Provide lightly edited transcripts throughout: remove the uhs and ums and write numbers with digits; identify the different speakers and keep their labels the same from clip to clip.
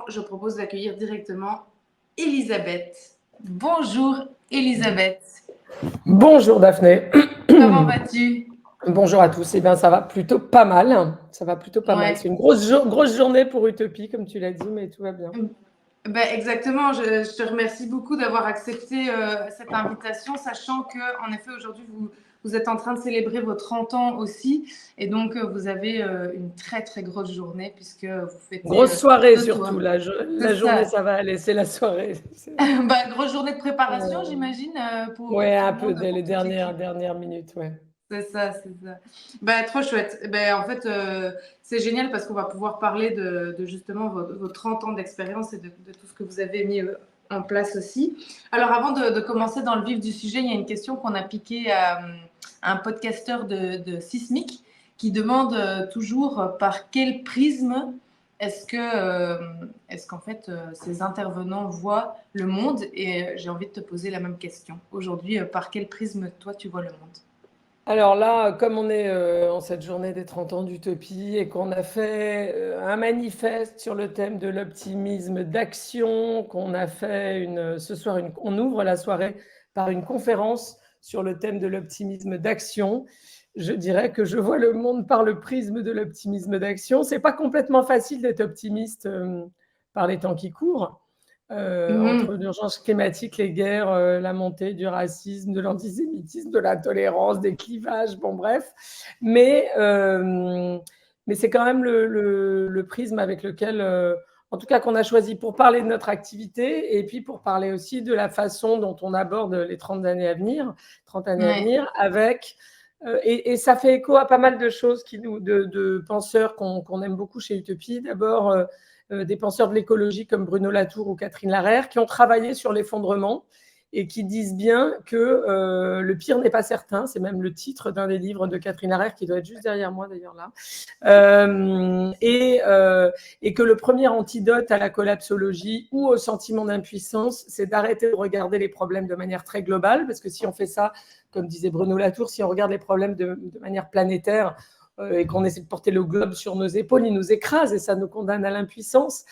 Speaker 1: je propose d'accueillir directement Elisabeth. Bonjour Elisabeth.
Speaker 2: Bonjour Daphné.
Speaker 1: Comment vas-tu?
Speaker 2: Bonjour à tous. Eh bien, ça va plutôt pas mal. Ça va plutôt pas mal.
Speaker 1: Ouais.
Speaker 2: C'est une grosse journée pour Utopie, comme tu l'as dit, mais tout va bien.
Speaker 1: Ben, exactement, je te remercie beaucoup d'avoir accepté cette invitation, sachant que en effet aujourd'hui vous êtes en train de célébrer vos 30 ans aussi, et donc vous avez une très très grosse journée puisque vous fêtez
Speaker 2: Grosse soirée
Speaker 1: le
Speaker 2: surtout.
Speaker 1: toit.
Speaker 2: La
Speaker 1: C'est
Speaker 2: journée,
Speaker 1: ça.
Speaker 2: ça va aller. C'est la soirée.
Speaker 1: Ben, grosse journée de préparation, j'imagine, pour
Speaker 2: Ouais,
Speaker 1: tout
Speaker 2: un
Speaker 1: le
Speaker 2: peu
Speaker 1: monde,
Speaker 2: dès
Speaker 1: pour
Speaker 2: les
Speaker 1: toute l'équipe.
Speaker 2: dernières minutes. Ouais.
Speaker 1: C'est ça, c'est ça. Ben, trop chouette. Ben, en fait, c'est génial parce qu'on va pouvoir parler de justement vos 30 ans d'expérience et de tout ce que vous avez mis en place aussi. Alors, avant de commencer dans le vif du sujet, il y a une question qu'on a piquée à un podcasteur de Sismic qui demande toujours par quel prisme est-ce qu'en fait ces intervenants voient le monde, et j'ai envie de te poser la même question. Aujourd'hui, par quel prisme toi tu vois le monde?
Speaker 2: Alors là, comme on est en cette journée des 30 ans d'Utopie et qu'on a fait un manifeste sur le thème de l'optimisme d'action, qu'on a fait ce soir, on ouvre la soirée par une conférence sur le thème de l'optimisme d'action. Je dirais que je vois le monde par le prisme de l'optimisme d'action. C'est pas complètement facile d'être optimiste par les temps qui courent. Entre l'urgence climatique, les guerres, la montée du racisme, de l'antisémitisme, de l'intolérance, des clivages, bon bref. Mais c'est quand même le prisme avec lequel, en tout cas qu'on a choisi pour parler de notre activité et puis pour parler aussi de la façon dont on aborde les 30 années à venir, avec... et ça fait écho à pas mal de choses de penseurs qu'on aime beaucoup chez Utopie. D'abord, des penseurs de l'écologie comme Bruno Latour ou Catherine Larère, qui ont travaillé sur l'effondrement et qui disent bien que le pire n'est pas certain. C'est même le titre d'un des livres de Catherine Larère, qui doit être juste derrière moi d'ailleurs là. Et que le premier antidote à la collapsologie ou au sentiment d'impuissance, c'est d'arrêter de regarder les problèmes de manière très globale, parce que si on fait ça, comme disait Bruno Latour, si on regarde les problèmes de manière planétaire, et qu'on essaie de porter le globe sur nos épaules, il nous écrase et ça nous condamne à l'impuissance.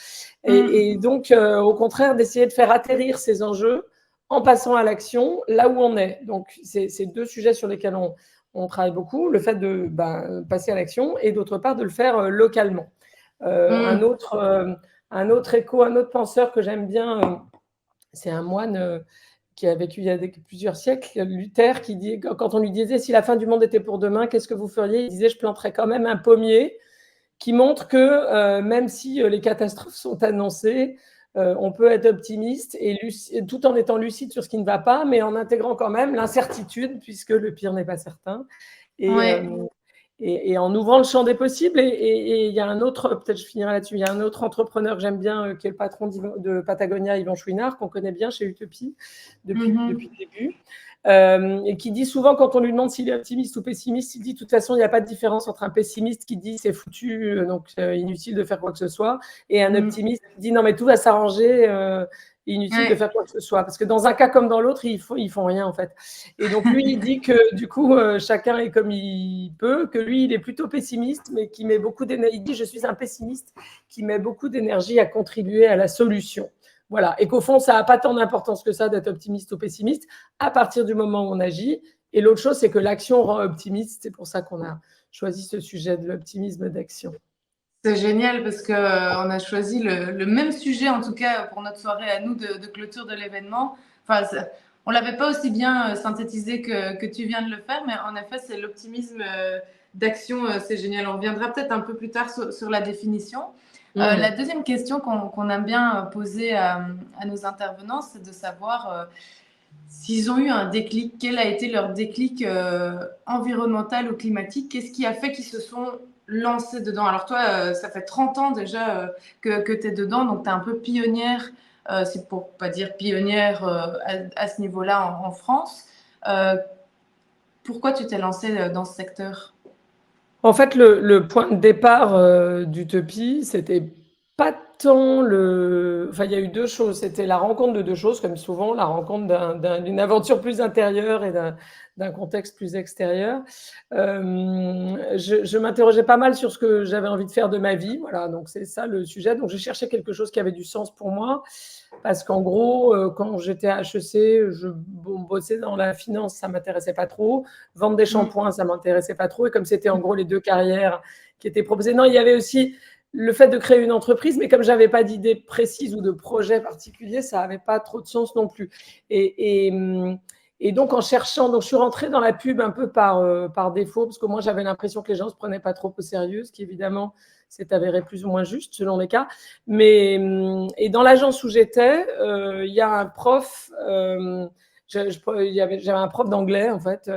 Speaker 2: Et donc, au contraire, d'essayer de faire atterrir ces enjeux en passant à l'action là où on est. Donc, c'est deux sujets sur lesquels on travaille beaucoup, le fait de passer à l'action et d'autre part de le faire localement. Un autre écho, un autre penseur que j'aime bien, c'est un moine qui a vécu il y a plusieurs siècles, Luther, qui dit, quand on lui disait si la fin du monde était pour demain, qu'est-ce que vous feriez? Il disait je planterais quand même un pommier, qui montre que même si les catastrophes sont annoncées, on peut être optimiste et tout en étant lucide sur ce qui ne va pas, mais en intégrant quand même l'incertitude, puisque le pire n'est pas certain. Et en ouvrant le champ des possibles. Et il y a un autre, peut-être je finirai là-dessus, il y a un autre entrepreneur que j'aime bien, qui est le patron de Patagonia, Yvan Chouinard, qu'on connaît bien chez Utopie depuis le début, et qui dit souvent, quand on lui demande s'il est optimiste ou pessimiste, il dit de toute façon, il n'y a pas de différence entre un pessimiste qui dit c'est foutu, donc inutile de faire quoi que ce soit, et un optimiste qui dit non mais tout va s'arranger, inutile de faire quoi que ce soit. Parce que dans un cas comme dans l'autre, ils font rien en fait. Et donc lui, il dit que du coup, chacun est comme il peut, que lui, il est plutôt pessimiste, mais qui met beaucoup d'énergie. Il dit je suis un pessimiste qui met beaucoup d'énergie à contribuer à la solution. Voilà. Et qu'au fond, ça n'a pas tant d'importance que ça d'être optimiste ou pessimiste à partir du moment où on agit. Et l'autre chose, c'est que l'action rend optimiste. C'est pour ça qu'on a choisi ce sujet de l'optimisme d'action.
Speaker 1: C'est génial parce qu'on a choisi le même sujet, en tout cas pour notre soirée à nous de clôture de l'événement. Enfin, on ne l'avait pas aussi bien synthétisé que tu viens de le faire, mais en effet, c'est l'optimisme d'action. C'est génial. On reviendra peut-être un peu plus tard sur la définition. La deuxième question qu'on aime bien poser à nos intervenants, c'est de savoir s'ils ont eu un déclic. Quel a été leur déclic environnemental ou climatique? Qu'est-ce qui a fait qu'ils se sont lancés dedans? Alors toi, ça fait 30 ans déjà que tu es dedans, donc tu es un peu pionnière, c'est pour pas dire pionnière à ce niveau-là en France. Pourquoi tu t'es lancée dans ce secteur?
Speaker 2: En fait, le point de départ d'Utopie, c'était pas tant Enfin, il y a eu deux choses. C'était la rencontre de deux choses, comme souvent, la rencontre d'une aventure plus intérieure et d'un contexte plus extérieur. je m'interrogeais pas mal sur ce que j'avais envie de faire de ma vie. Voilà, donc c'est ça le sujet. Donc je cherchais quelque chose qui avait du sens pour moi. Parce qu'en gros, quand j'étais à HEC, bossais dans la finance, ça m'intéressait pas trop. Vendre des shampoings, ça m'intéressait pas trop. Et comme c'était en gros les deux carrières qui étaient proposées, non, il y avait aussi le fait de créer une entreprise, mais comme j'avais pas d'idée précise ou de projet particulier, ça avait pas trop de sens non plus. Et donc, en cherchant, donc je suis rentrée dans la pub un peu par défaut, parce que moi, j'avais l'impression que les gens ne se prenaient pas trop au sérieux, ce qui évidemment s'est avéré plus ou moins juste selon les cas. Et dans l'agence où j'étais, il y a un prof, j'avais un prof d'anglais, en fait,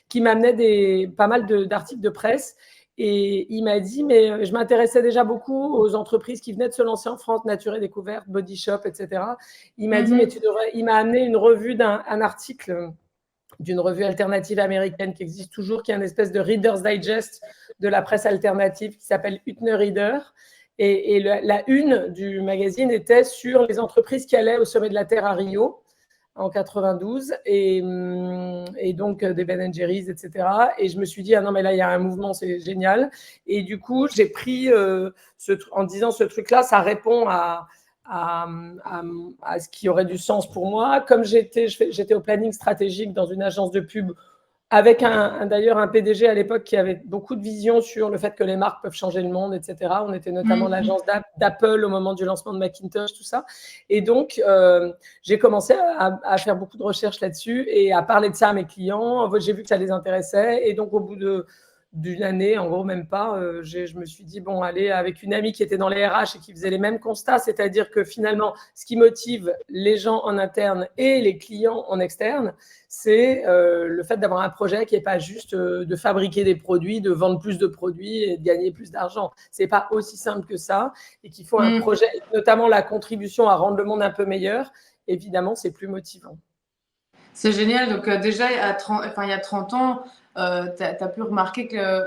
Speaker 2: qui m'amenait pas mal d'articles de presse. Et il m'a dit, mais je m'intéressais déjà beaucoup aux entreprises qui venaient de se lancer en France, Nature et Découverte, Body Shop, etc. Il m'a dit, mais tu devrais. Il m'a amené une revue un article d'une revue alternative américaine qui existe toujours, qui est une espèce de Reader's Digest de la presse alternative qui s'appelle Huttner Reader. Et la une du magazine était sur les entreprises qui allaient au sommet de la Terre à Rio en 92, et donc des Ben & Jerry's, etc. Et je me suis dit, ah non, mais là, il y a un mouvement, c'est génial. Et du coup, j'ai pris, en disant ce truc-là, ça répond à ce qui aurait du sens pour moi. Comme j'étais au planning stratégique dans une agence de pub, avec d'ailleurs un PDG à l'époque qui avait beaucoup de vision sur le fait que les marques peuvent changer le monde, etc. On était notamment l'agence d'Apple au moment du lancement de Macintosh, tout ça. Et donc, j'ai commencé à faire beaucoup de recherches là-dessus et à parler de ça à mes clients. J'ai vu que ça les intéressait. Et donc, au bout d'une année, en gros, même pas, je me suis dit, bon, allez, avec une amie qui était dans les RH et qui faisait les mêmes constats, c'est-à-dire que finalement, ce qui motive les gens en interne et les clients en externe, c'est le fait d'avoir un projet qui n'est pas juste de fabriquer des produits, de vendre plus de produits et de gagner plus d'argent. Ce n'est pas aussi simple que ça et qu'il faut un projet, notamment la contribution à rendre le monde un peu meilleur. Évidemment, c'est plus motivant.
Speaker 1: C'est génial. Donc déjà, il y a 30 ans, tu as pu remarquer que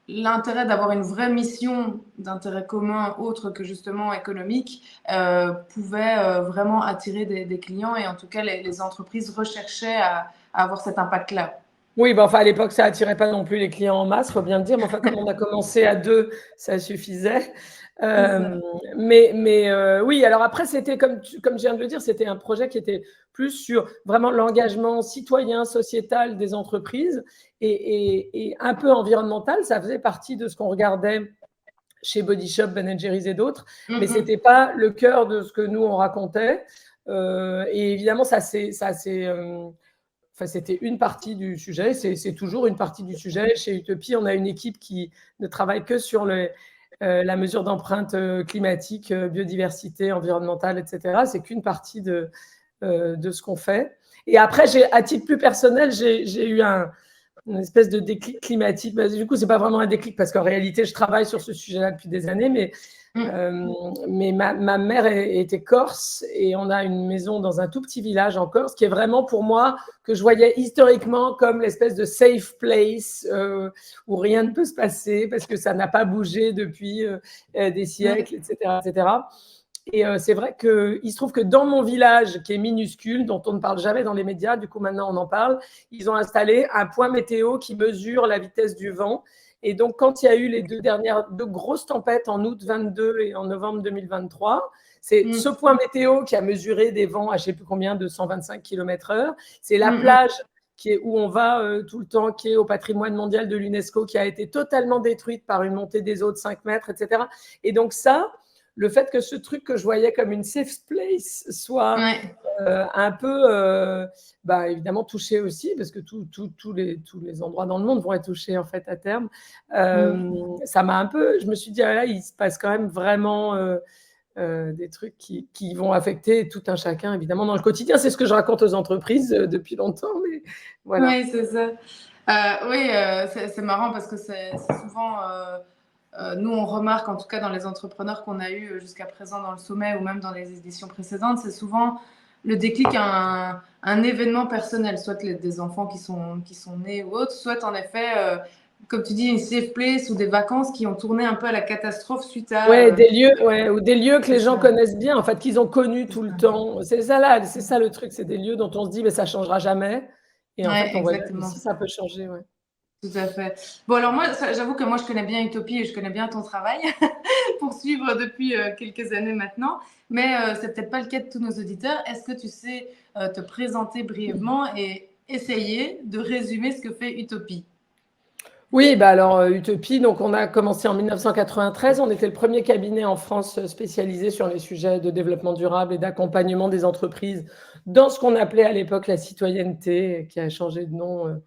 Speaker 1: l'intérêt d'avoir une vraie mission d'intérêt commun autre que justement économique pouvait vraiment attirer des clients et en tout cas, les entreprises recherchaient à avoir cet impact-là.
Speaker 2: Oui, enfin, à l'époque, ça attirait pas non plus les clients en masse, faut bien le dire. Mais enfin, comme on a commencé à 2, ça suffisait. Oui, alors après, c'était comme je viens de le dire, c'était un projet qui était plus sur vraiment l'engagement citoyen, sociétal des entreprises et un peu environnemental. Ça faisait partie de ce qu'on regardait chez Body Shop, Ben & Jerry's et d'autres, mais c'était pas le cœur de ce que nous on racontait. Et évidemment, c'était une partie du sujet, c'est toujours une partie du sujet. Chez Utopie, on a une équipe qui ne travaille que sur la mesure d'empreinte climatique, biodiversité, environnementale, etc. C'est qu'une partie de ce qu'on fait. Et après, à titre plus personnel, j'ai eu une espèce de déclic climatique. Du coup, ce n'est pas vraiment un déclic parce qu'en réalité, je travaille sur ce sujet-là depuis des années, mais ma mère était corse et on a une maison dans un tout petit village en Corse qui est vraiment pour moi que je voyais historiquement comme l'espèce de safe place où rien ne peut se passer parce que ça n'a pas bougé depuis des siècles, etc., etc. Et c'est vrai qu'il se trouve que dans mon village, qui est minuscule, dont on ne parle jamais dans les médias, du coup maintenant on en parle, ils ont installé un point météo qui mesure la vitesse du vent. Et donc, quand il y a eu les deux grosses tempêtes en août 2022 et en novembre 2023, c'est ce point météo qui a mesuré des vents à je ne sais plus combien, de 125 km/h. C'est la plage où on va tout le temps, qui est au patrimoine mondial de l'UNESCO, qui a été totalement détruite par une montée des eaux de 5 mètres, etc. Et donc ça, le fait que ce truc que je voyais comme une safe place soit un peu, évidemment, touché aussi, parce que tous les endroits dans le monde vont être touchés en fait à terme. Ça m'a un peu, je me suis dit, là, il se passe quand même vraiment des trucs qui vont affecter tout un chacun, évidemment, dans le quotidien. C'est ce que je raconte aux entreprises depuis longtemps, mais voilà.
Speaker 1: Oui, c'est ça. C'est marrant parce que c'est souvent... nous, on remarque, en tout cas dans les entrepreneurs qu'on a eu jusqu'à présent dans le sommet ou même dans les éditions précédentes, c'est souvent le déclic à un événement personnel, soit des enfants qui sont nés ou autres, soit en effet, comme tu dis, une safe place ou des vacances qui ont tourné un peu à la catastrophe suite à...
Speaker 2: des lieux, ou des lieux que les gens connaissent bien, en fait, qu'ils ont connus tout le temps. C'est ça le truc, c'est des lieux dont on se dit, mais ça ne changera jamais. Et en fait, on voit que si ça peut changer,
Speaker 1: Tout à fait. Bon, alors moi, j'avoue que moi, je connais bien Utopie et je connais bien ton travail pour suivre depuis quelques années maintenant, mais c'est peut-être pas le cas de tous nos auditeurs. Est-ce que tu sais te présenter brièvement et essayer de résumer ce que fait Utopie?
Speaker 2: Oui, bah alors Utopie, donc on a commencé en 1993. On était le premier cabinet en France spécialisé sur les sujets de développement durable et d'accompagnement des entreprises dans ce qu'on appelait à l'époque la citoyenneté, qui a changé de nom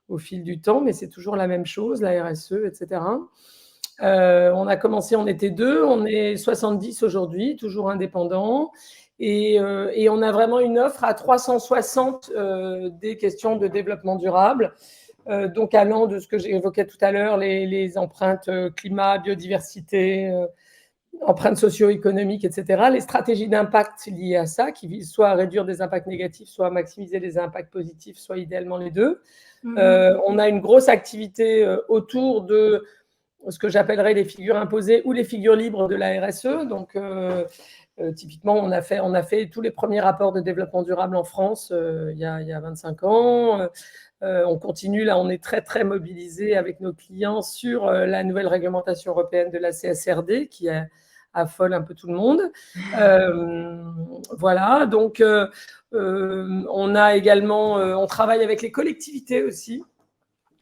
Speaker 2: au fil du temps, mais c'est toujours la même chose, la RSE, etc. On a commencé, on était 2, on est 70 aujourd'hui, toujours indépendants. Et on a vraiment une offre à 360 des questions de développement durable. Donc allant de ce que j'évoquais tout à l'heure, les empreintes climat, biodiversité, empreintes socio-économiques, etc. Les stratégies d'impact liées à ça, qui visent soit à réduire des impacts négatifs, soit à maximiser les impacts positifs, soit idéalement les deux. On a une grosse activité autour de ce que j'appellerais les figures imposées ou les figures libres de la RSE. Donc, typiquement, on a fait tous les premiers rapports de développement durable en France il y a 25 ans. On continue, là, on est très, très mobilisé avec nos clients sur la nouvelle réglementation européenne de la CSRD qui affole un peu tout le monde. Voilà, donc on a également, on travaille avec les collectivités aussi.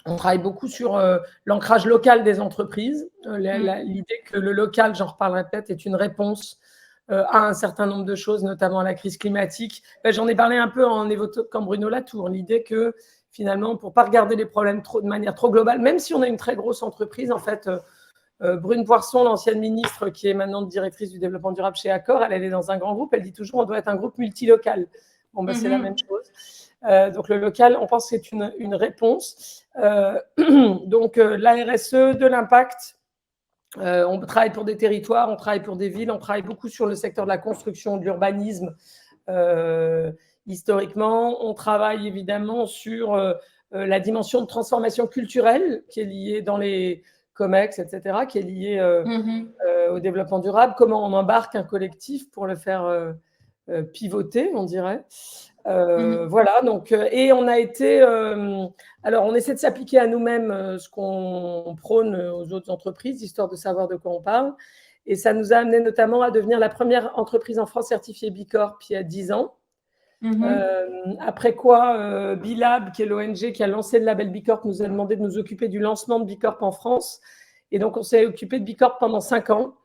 Speaker 2: On travaille beaucoup sur l'ancrage local des entreprises. L'idée que le local, j'en reparlerai peut-être, est une réponse à un certain nombre de choses, notamment à la crise climatique. J'en ai parlé un peu en évoquant Bruno Latour. L'idée que finalement, pour ne pas regarder les problèmes de manière trop globale, même si on a une très grosse entreprise, en fait, Brune Poirson, l'ancienne ministre qui est maintenant directrice du développement durable chez Accor, elle est dans un grand groupe, elle dit toujours on doit être un groupe multilocal. Bon, ben, c'est la même chose. Donc le local, on pense que c'est une réponse. Donc la RSE, de l'impact, on travaille pour des territoires, on travaille pour des villes, on travaille beaucoup sur le secteur de la construction, de l'urbanisme. Historiquement, on travaille évidemment sur la dimension de transformation culturelle qui est liée dans les COMEX, etc., qui est liée au développement durable, comment on embarque un collectif pour le faire pivoter, on dirait. Voilà, donc, et on a été. Alors, on essaie de s'appliquer à nous-mêmes ce qu'on prône aux autres entreprises, histoire de savoir de quoi on parle. Et ça nous a amené notamment à devenir la première entreprise en France certifiée B Corp il y a 10 ans. Après quoi, B-Lab, qui est l'ONG qui a lancé le label B Corp, nous a demandé de nous occuper du lancement de B Corp en France. Et donc, on s'est occupé de B Corp pendant 5 ans.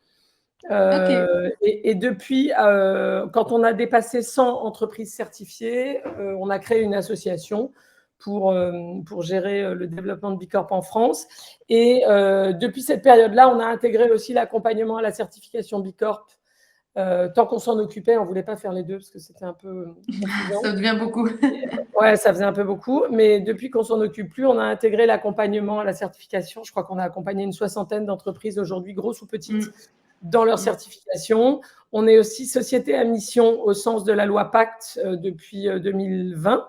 Speaker 2: Et depuis, quand on a dépassé 100 entreprises certifiées, on a créé une association pour gérer le développement de B Corp en France. Et depuis cette période-là, on a intégré aussi l'accompagnement à la certification B Corp. Tant qu'on s'en occupait, on ne voulait pas faire les deux parce que c'était un peu confusant.
Speaker 1: Ça devient beaucoup.
Speaker 2: Ouais, ça faisait un peu beaucoup. Mais depuis qu'on ne s'en occupe plus, on a intégré l'accompagnement à la certification. Je crois qu'on a accompagné une 60aine d'entreprises aujourd'hui, grosses ou petites, dans leur certification. On est aussi société à mission au sens de la loi Pacte depuis 2020.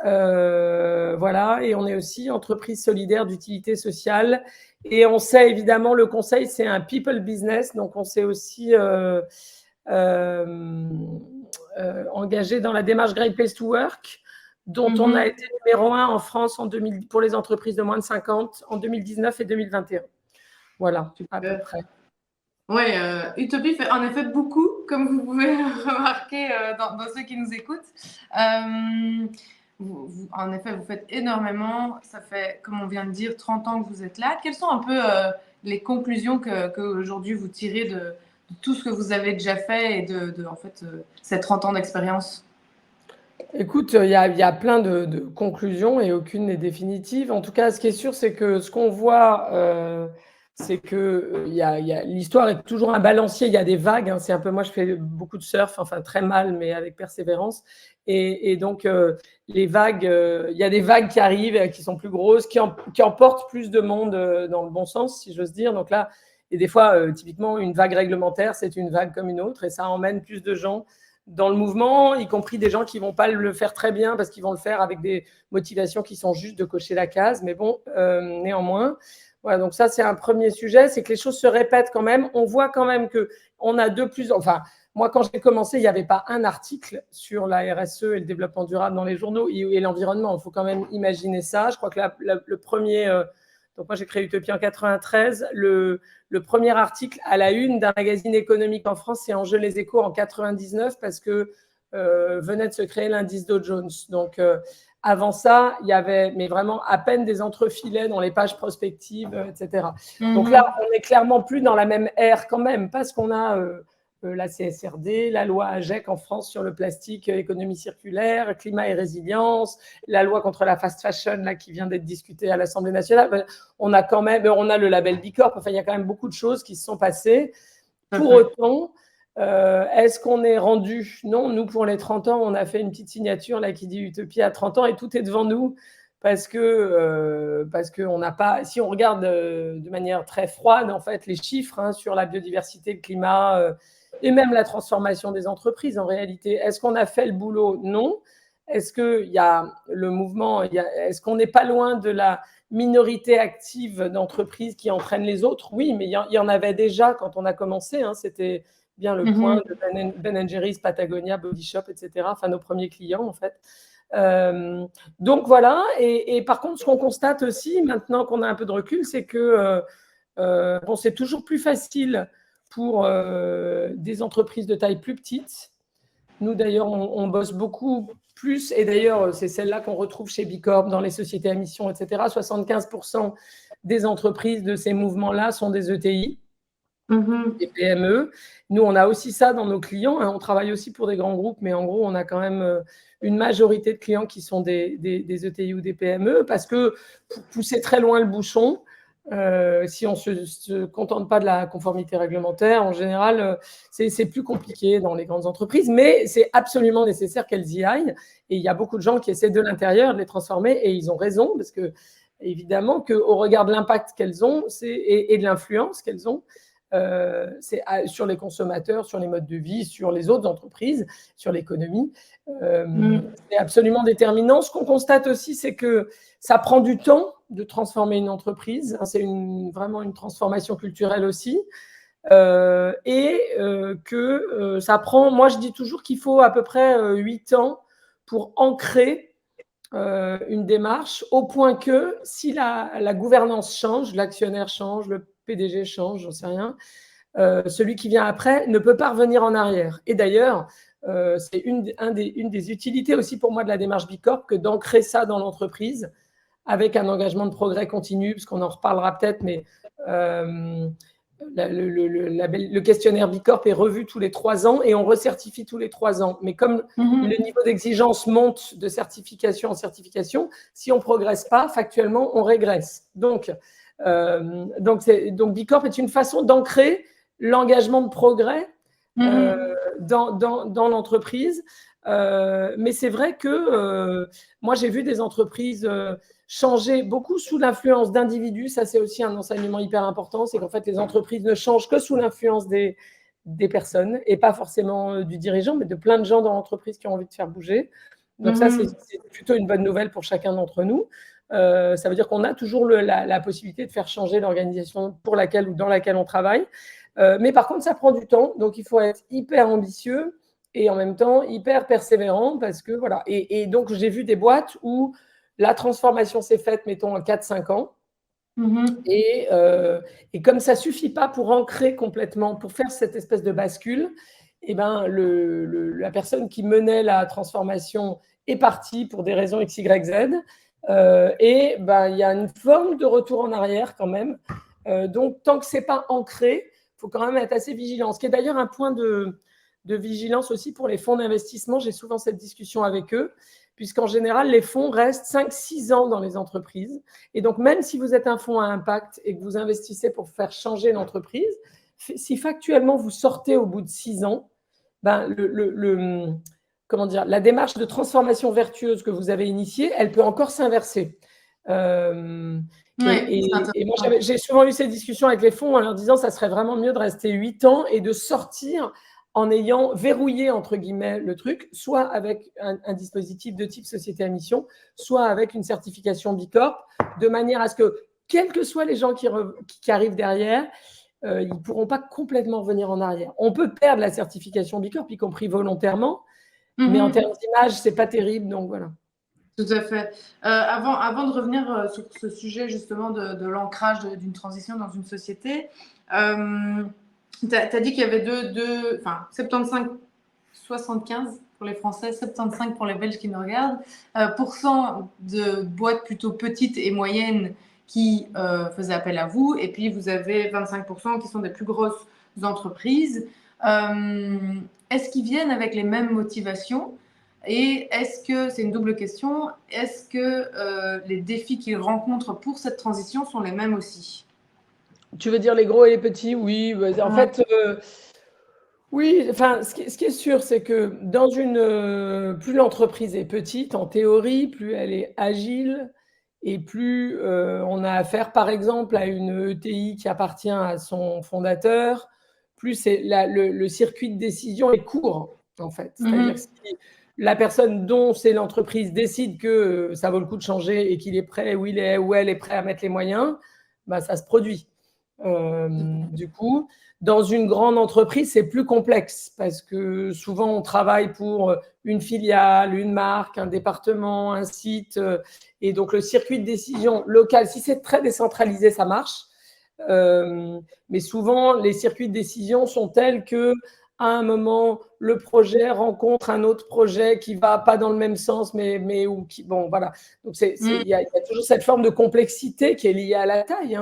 Speaker 2: Voilà, et on est aussi entreprise solidaire d'utilité sociale. Et on sait évidemment, le conseil, c'est un people business, donc on s'est aussi engagé dans la démarche Great Place to Work, dont on a été numéro 1 en France pour les entreprises de moins de 50 en 2019 et 2021. Voilà, à peu près.
Speaker 1: Oui, Utopie fait en effet beaucoup, comme vous pouvez remarquer dans ceux qui nous écoutent. En effet, vous faites énormément. Ça fait, comme on vient de dire, 30 ans que vous êtes là. Quelles sont un peu les conclusions qu'aujourd'hui vous tirez de tout ce que vous avez déjà fait et de en fait, ces 30 ans d'expérience?
Speaker 2: Écoute, il y a plein de conclusions et aucune n'est définitive. En tout cas, ce qui est sûr, c'est que ce qu'on voit, c'est que l'histoire est toujours un balancier. Il y a des vagues. Hein, c'est un peu, moi, je fais beaucoup de surf, enfin très mal, mais avec persévérance. Et donc, les vagues, il y a des vagues qui arrivent, qui sont plus grosses, qui emportent plus de monde dans le bon sens, si j'ose dire. Donc là, et des fois, typiquement, une vague réglementaire, c'est une vague comme une autre, et ça emmène plus de gens dans le mouvement, y compris des gens qui ne vont pas le faire très bien parce qu'ils vont le faire avec des motivations qui sont juste de cocher la case. Mais bon, néanmoins, voilà, donc ça, c'est un premier sujet, c'est que les choses se répètent quand même. On voit quand même qu'on a de plus... Enfin, Moi, quand j'ai commencé, il n'y avait pas un article sur la RSE et le développement durable dans les journaux et l'environnement. Il faut quand même imaginer ça. Je crois que le premier… donc moi, j'ai créé Utopie en 93. Le premier article à la une d'un magazine économique en France, c'est Enjeux les Échos en 99 parce que venait de se créer l'indice Dow Jones. Donc, avant ça, il y avait mais vraiment à peine des entrefilets dans les pages prospectives, etc. Donc là, on n'est clairement plus dans la même ère quand même parce qu'on a la CSRD, la loi AGEC en France sur le plastique, économie circulaire, climat et résilience, la loi contre la fast fashion là, qui vient d'être discutée à l'Assemblée nationale. On a quand même, on a le label Bicorp. Enfin, il y a quand même beaucoup de choses qui se sont passées. Pour autant, est-ce qu'on est rendu? Non, nous, pour les 30 ans, on a fait une petite signature là qui dit Utopie à 30 ans et tout est devant nous parce que on n'a pas… Si on regarde de manière très froide, en fait, les chiffres sur la biodiversité, le climat et même la transformation des entreprises, en réalité, est-ce qu'on a fait le boulot? Non. Est-ce qu'il y a le mouvement? Est-ce qu'on n'est pas loin de la minorité active d'entreprises qui entraînent les autres? Oui, mais il y en avait déjà quand on a commencé. C'était bien le point de Ben & Jerry's, Patagonia, Body Shop, etc. Enfin, nos premiers clients, en fait. Donc, voilà. Et par contre, ce qu'on constate aussi, maintenant qu'on a un peu de recul, c'est que bon, c'est toujours plus facile pour des entreprises de taille plus petite. Nous, d'ailleurs, on bosse beaucoup plus. Et d'ailleurs, c'est celle-là qu'on retrouve chez Bicorp, dans les sociétés à mission, etc. 75% des entreprises de ces mouvements-là sont des ETI. Des PME. Nous, on a aussi ça dans nos clients. On travaille aussi pour des grands groupes, mais en gros, on a quand même une majorité de clients qui sont des ETI ou des PME parce que pour pousser très loin le bouchon, si on ne se contente pas de la conformité réglementaire, en général, c'est plus compliqué dans les grandes entreprises, mais c'est absolument nécessaire qu'elles y aillent. Et il y a beaucoup de gens qui essaient de l'intérieur de les transformer et ils ont raison parce que, évidemment, qu'au regard de l'impact qu'elles ont et de l'influence qu'elles ont, c'est sur les consommateurs, sur les modes de vie, sur les autres entreprises, sur l'économie. C'est absolument déterminant. Ce qu'on constate aussi, c'est que ça prend du temps de transformer une entreprise. C'est vraiment une transformation culturelle aussi. Et que ça prend… Moi, je dis toujours qu'il faut à peu près 8 ans pour ancrer une démarche au point que si la gouvernance change, l'actionnaire change, le PDG change, j'en sais rien, celui qui vient après ne peut pas revenir en arrière. Et d'ailleurs, c'est une des utilités aussi pour moi de la démarche Bicorp que d'ancrer ça dans l'entreprise avec un engagement de progrès continu, parce qu'on en reparlera peut-être, mais le questionnaire Bicorp est revu tous les 3 ans et on recertifie tous les 3 ans. Mais comme le niveau d'exigence monte de certification en certification, si on ne progresse pas, factuellement, on régresse. Donc Bicorp est une façon d'ancrer l'engagement de progrès dans l'entreprise. Mais c'est vrai que moi, j'ai vu des entreprises changer beaucoup sous l'influence d'individus. Ça, c'est aussi un enseignement hyper important. C'est qu'en fait, les entreprises ne changent que sous l'influence des personnes et pas forcément du dirigeant, mais de plein de gens dans l'entreprise qui ont envie de faire bouger. Donc ça, c'est plutôt une bonne nouvelle pour chacun d'entre nous. Ça veut dire qu'on a toujours la possibilité de faire changer l'organisation pour laquelle ou dans laquelle on travaille. Mais par contre, ça prend du temps. Donc, il faut être hyper ambitieux et en même temps hyper persévérant parce que voilà. Et donc, j'ai vu des boîtes où la transformation s'est faite, mettons, en 4-5 ans. Et comme ça ne suffit pas pour ancrer complètement, pour faire cette espèce de bascule, eh ben, la personne qui menait la transformation est partie pour des raisons X, Y, Z. Et ben, il y a une forme de retour en arrière quand même. Donc, tant que ce n'est pas ancré, il faut quand même être assez vigilant. Ce qui est d'ailleurs un point de vigilance aussi pour les fonds d'investissement. J'ai souvent cette discussion avec eux, puisqu'en général, les fonds restent 5-6 ans dans les entreprises. Et donc, même si vous êtes un fonds à impact et que vous investissez pour faire changer l'entreprise, si factuellement vous sortez au bout de 6 ans, ben, comment dire, la démarche de transformation vertueuse que vous avez initiée, elle peut encore s'inverser. Et moi, j'ai souvent eu ces discussions avec les fonds en leur disant que ça serait vraiment mieux de rester 8 ans et de sortir en ayant verrouillé, entre guillemets, le truc, soit avec un dispositif de type société à mission, soit avec une certification Bicorp, de manière à ce que, quels que soient les gens qui arrivent derrière, ils ne pourront pas complètement revenir en arrière. On peut perdre la certification B Corp, y compris volontairement, mais en termes d'image, ce n'est pas terrible. Donc voilà.
Speaker 1: Tout à fait. Avant de revenir sur ce sujet justement de l'ancrage d'une transition dans une société, tu as dit qu'il y avait 75, 75 pour les Français, 75 pour les Belges qui nous regardent, pourcent de boîtes plutôt petites et moyennes qui faisaient appel à vous, et puis vous avez 25% qui sont des plus grosses entreprises. Est-ce qu'ils viennent avec les mêmes motivations? Et est-ce que, c'est une double question, est-ce que les défis qu'ils rencontrent pour cette transition sont les mêmes aussi?
Speaker 2: Tu veux dire les gros et les petits? Oui. En fait, oui. Enfin, ce qui est sûr, c'est que plus l'entreprise est petite, en théorie, plus elle est agile et plus on a affaire, par exemple, à une ETI qui appartient à son fondateur, plus le circuit de décision est court, en fait. C'est-à-dire que si la personne dont c'est l'entreprise décide que ça vaut le coup de changer et qu'il est prêt ou elle est prêt à mettre les moyens, bah, ça se produit. Du coup, dans une grande entreprise, c'est plus complexe parce que souvent, on travaille pour une filiale, une marque, un département, un site. Et donc, le circuit de décision local, si c'est très décentralisé, ça marche. Mais souvent, les circuits de décision sont tels que à un moment, le projet rencontre un autre projet qui ne va pas dans le même sens, bon, voilà. Donc, il y a toujours cette forme de complexité qui est liée à la taille.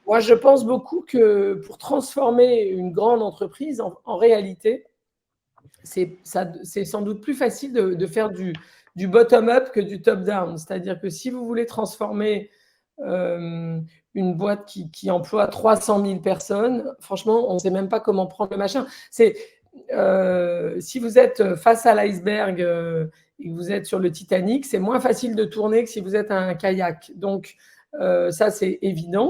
Speaker 2: Moi, je pense beaucoup que pour transformer une grande entreprise, en réalité, c'est sans doute plus facile de faire du bottom-up que du top-down. C'est-à-dire que si vous voulez transformer une boîte qui emploie 300 000 personnes, franchement, on ne sait même pas comment prendre le machin. Si vous êtes face à l'iceberg et que vous êtes sur le Titanic, c'est moins facile de tourner que si vous êtes à un kayak. Donc, ça, c'est évident.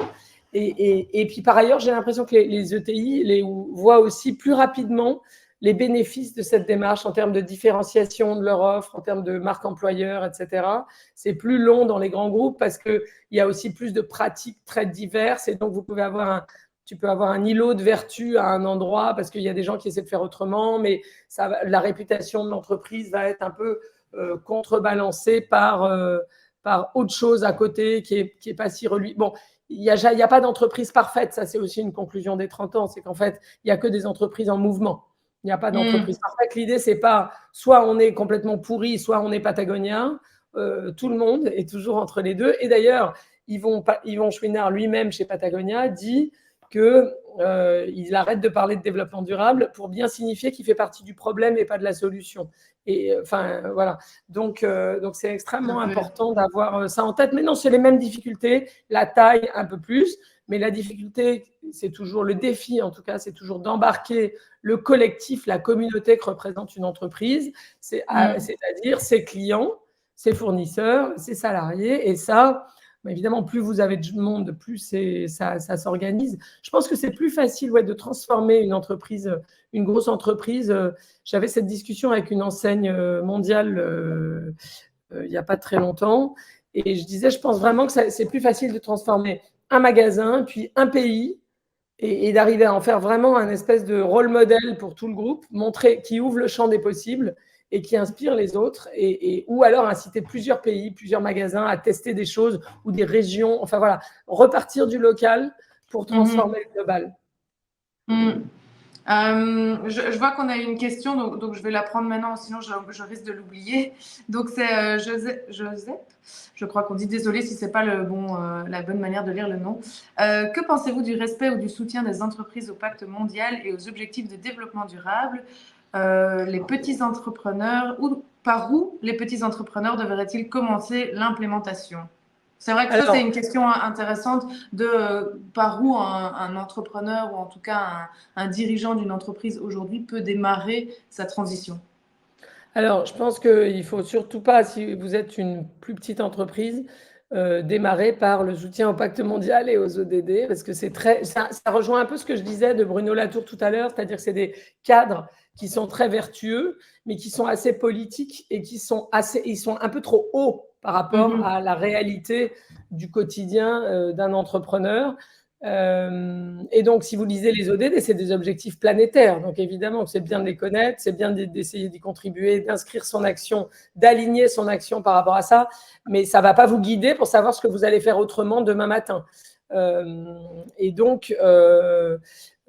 Speaker 2: Et puis, par ailleurs, j'ai l'impression que les ETI voient aussi plus rapidement les bénéfices de cette démarche en termes de différenciation de leur offre, en termes de marque employeur, etc. C'est plus long dans les grands groupes parce qu'il y a aussi plus de pratiques très diverses et donc tu peux avoir un îlot de vertu à un endroit parce qu'il y a des gens qui essaient de faire autrement, mais la réputation de l'entreprise va être un peu contrebalancée par autre chose à côté qui est pas si reluisant. Bon, il n'y a pas d'entreprise parfaite, ça c'est aussi une conclusion des 30 ans, c'est qu'en fait, il n'y a que des entreprises en mouvement. Il n'y a pas d'entreprise parfaite. L'idée, c'est pas soit on est complètement pourri, soit on est patagonien. Tout le monde est toujours entre les deux. Et d'ailleurs, Yvon Chouinard lui-même chez Patagonia dit qu'il arrête de parler de développement durable pour bien signifier qu'il fait partie du problème et pas de la solution. Et enfin, voilà. Donc c'est extrêmement important d'avoir ça en tête. Mais non, c'est les mêmes difficultés, la taille un peu plus. Mais la difficulté, c'est toujours le défi, en tout cas, c'est toujours d'embarquer le collectif, la communauté que représente une entreprise, c'est-à-dire ses clients, ses fournisseurs, ses salariés. Et ça, évidemment, plus vous avez de monde, plus ça s'organise. Je pense que c'est plus facile de transformer une entreprise, une grosse entreprise. J'avais cette discussion avec une enseigne mondiale il n'y a pas très longtemps. Et je disais, je pense vraiment que c'est plus facile de transformer un magasin, puis un pays, et d'arriver à en faire vraiment un espèce de rôle modèle pour tout le groupe, qui ouvre le champ des possibles et qui inspire les autres, ou alors inciter plusieurs pays, plusieurs magasins à tester des choses ou des régions, enfin voilà, repartir du local pour transformer le global.
Speaker 1: Je vois qu'on a une question, donc je vais la prendre maintenant, sinon je risque de l'oublier. Donc c'est Joseph, je crois qu'on dit, désolé si c'est pas la bonne manière de lire le nom. Que pensez-vous du respect ou du soutien des entreprises au pacte mondial et aux objectifs de développement durable? Les petits entrepreneurs, par où les petits entrepreneurs devraient-ils commencer l'implémentation? C'est vrai que ça, c'est une question intéressante de par où un entrepreneur ou en tout cas un dirigeant d'une entreprise aujourd'hui peut démarrer sa transition.
Speaker 2: Alors, je pense qu'il ne faut surtout pas, si vous êtes une plus petite entreprise, démarrer par le soutien au pacte mondial et aux ODD, parce que ça rejoint un peu ce que je disais de Bruno Latour tout à l'heure, c'est-à-dire que c'est des cadres qui sont très vertueux, mais qui sont assez politiques et ils sont un peu trop hauts par rapport à la réalité du quotidien d'un entrepreneur. Et donc, si vous lisez les ODD, c'est des objectifs planétaires. Donc, évidemment, c'est bien de les connaître, c'est bien d'essayer d'y contribuer, d'inscrire son action, d'aligner son action par rapport à ça. Mais ça ne va pas vous guider pour savoir ce que vous allez faire autrement demain matin. Et donc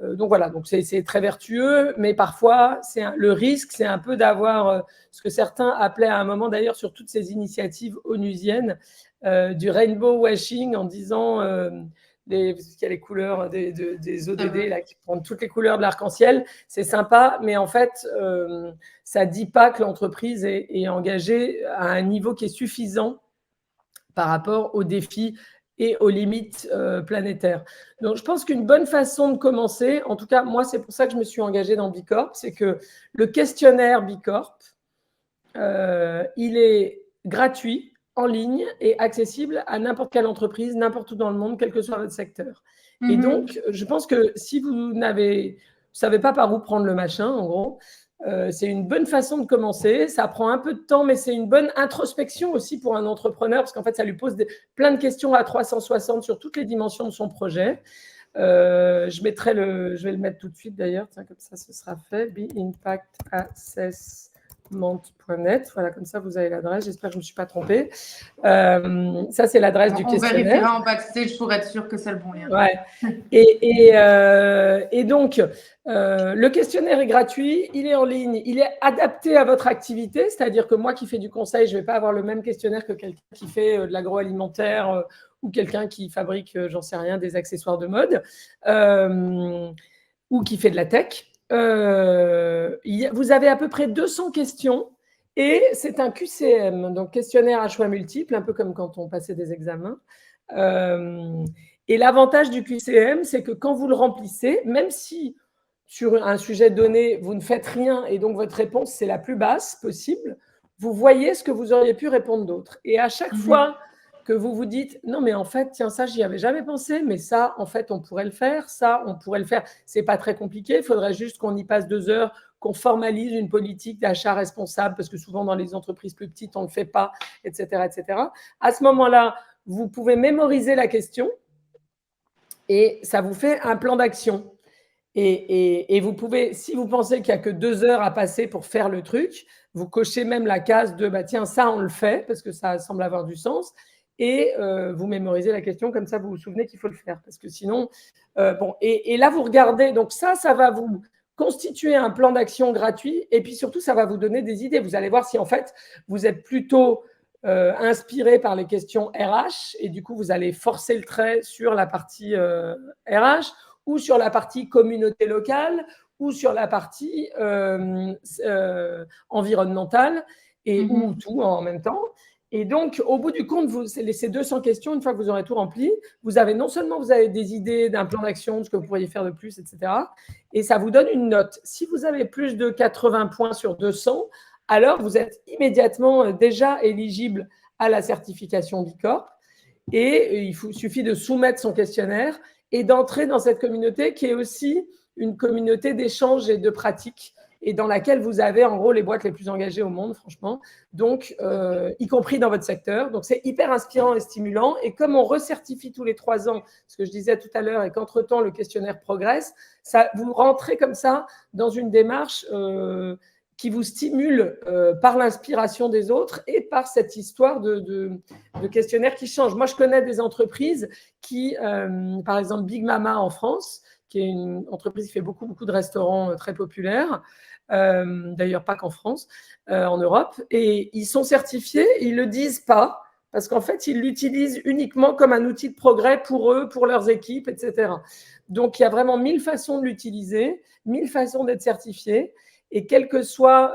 Speaker 2: voilà, donc c'est très vertueux, mais parfois, le risque, c'est un peu d'avoir ce que certains appelaient à un moment, d'ailleurs, sur toutes ces initiatives onusiennes, du rainbow washing en disant... qu'il y a les couleurs des ODD là, qui prennent toutes les couleurs de l'arc-en-ciel, c'est sympa, mais en fait, ça ne dit pas que l'entreprise est engagée à un niveau qui est suffisant par rapport aux défis et aux limites planétaires. Donc, je pense qu'une bonne façon de commencer, en tout cas, moi, c'est pour ça que je me suis engagée dans Bicorp, c'est que le questionnaire Bicorp, il est gratuit, en ligne et accessible à n'importe quelle entreprise, n'importe où dans le monde, quel que soit votre secteur. Et donc, je pense que si vous ne savez pas par où prendre le machin, en gros, c'est une bonne façon de commencer. Ça prend un peu de temps, mais c'est une bonne introspection aussi pour un entrepreneur, parce qu'en fait, ça lui pose plein de questions à 360 sur toutes les dimensions de son projet. Je vais le mettre tout de suite d'ailleurs, comme ça, ce sera fait. Be Impact Assess. Ment.net, voilà, comme ça vous avez l'adresse, j'espère que je ne me suis pas trompée. Ça, c'est l'adresse du questionnaire.
Speaker 1: On vérifiera en backstage pour être sûr que c'est le bon lien.
Speaker 2: Ouais. Et donc, le questionnaire est gratuit, il est en ligne, il est adapté à votre activité, c'est-à-dire que moi qui fais du conseil, je ne vais pas avoir le même questionnaire que quelqu'un qui fait de l'agroalimentaire ou quelqu'un qui fabrique, j'en sais rien, des accessoires de mode ou qui fait de la tech. Vous avez à peu près 200 questions et c'est un QCM, donc questionnaire à choix multiples, un peu comme quand on passait des examens. Et l'avantage du QCM, c'est que quand vous le remplissez, même si sur un sujet donné, vous ne faites rien et donc votre réponse, c'est la plus basse possible, vous voyez ce que vous auriez pu répondre d'autre. Et à chaque fois que vous vous dites, non, mais en fait, tiens, ça, j'y avais jamais pensé, mais ça, en fait, on pourrait le faire, ça, on pourrait le faire. C'est pas très compliqué, il faudrait juste qu'on y passe 2 heures, qu'on formalise une politique d'achat responsable, parce que souvent, dans les entreprises plus petites, on ne le fait pas, etc., etc. À ce moment-là, vous pouvez mémoriser la question et ça vous fait un plan d'action. Et vous pouvez, si vous pensez qu'il n'y a que 2 heures à passer pour faire le truc, vous cochez même la case de, bah, tiens, ça, on le fait, parce que ça semble avoir du sens. Et vous mémorisez la question, comme ça vous vous souvenez qu'il faut le faire. Parce que sinon, bon, et là vous regardez, donc ça va vous constituer un plan d'action gratuit, et puis surtout, ça va vous donner des idées. Vous allez voir si en fait, vous êtes plutôt inspiré par les questions RH, et du coup, vous allez forcer le trait sur la partie RH, ou sur la partie communauté locale, ou sur la partie environnementale, ou tout en même temps. Et donc, au bout du compte, ces 200 questions, une fois que vous aurez tout rempli, vous avez non seulement vous avez des idées d'un plan d'action, de ce que vous pourriez faire de plus, etc. Et ça vous donne une note. Si vous avez plus de 80 points sur 200, alors vous êtes immédiatement déjà éligible à la certification Bicorp. Et il suffit de soumettre son questionnaire et d'entrer dans cette communauté qui est aussi une communauté d'échange et de pratique et dans laquelle vous avez en gros les boîtes les plus engagées au monde, franchement, donc y compris dans votre secteur. Donc c'est hyper inspirant et stimulant. Et comme on recertifie tous les 3 ans, ce que je disais tout à l'heure, et qu'entre-temps le questionnaire progresse, vous rentrez comme ça dans une démarche qui vous stimule par l'inspiration des autres et par cette histoire de questionnaire qui change. Moi, je connais des entreprises qui, par exemple, Big Mama en France, qui est une entreprise qui fait beaucoup, beaucoup de restaurants très populaires, d'ailleurs pas qu'en France, en Europe, et ils sont certifiés, ils ne le disent pas, parce qu'en fait, ils l'utilisent uniquement comme un outil de progrès pour eux, pour leurs équipes, etc. Donc, il y a vraiment 1000 façons de l'utiliser, 1000 façons d'être certifié. Et quel que soit…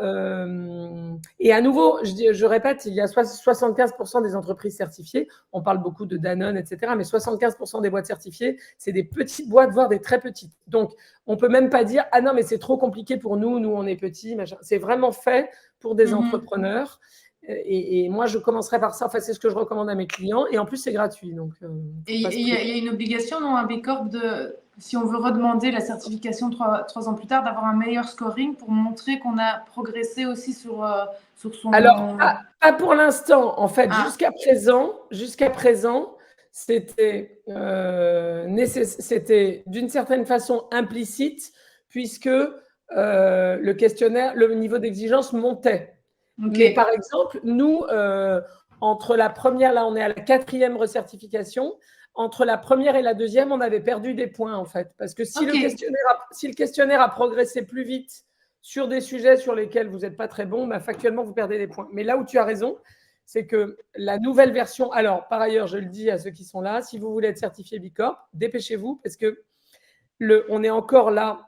Speaker 2: et à nouveau, je répète, il y a 75% des entreprises certifiées. On parle beaucoup de Danone, etc. Mais 75% des boîtes certifiées, c'est des petites boîtes, voire des très petites. Donc, on ne peut même pas dire « Ah non, mais c'est trop compliqué pour nous, nous, on est petits. » C'est vraiment fait pour des entrepreneurs. Et moi, je commencerai par ça. Enfin, c'est ce que je recommande à mes clients. Et en plus, c'est gratuit. Donc,
Speaker 1: et il y a une obligation dans un Bicorp si on veut redemander la certification 3 ans plus tard, d'avoir un meilleur scoring pour montrer qu'on a progressé aussi sur son…
Speaker 2: Alors, pas pour l'instant. En fait, jusqu'à présent, c'était c'était d'une certaine façon implicite, puisque le questionnaire, le niveau d'exigence montait. Mais par exemple, nous, entre la première, là on est à la 4e recertification, entre la première et la 2e, on avait perdu des points en fait. Parce que si le questionnaire a progressé plus vite sur des sujets sur lesquels vous n'êtes pas très bon, bah, factuellement, vous perdez des points. Mais là où tu as raison, c'est que la nouvelle version, alors par ailleurs, je le dis à ceux qui sont là, si vous voulez être certifié Bicorp, dépêchez-vous parce que on est encore là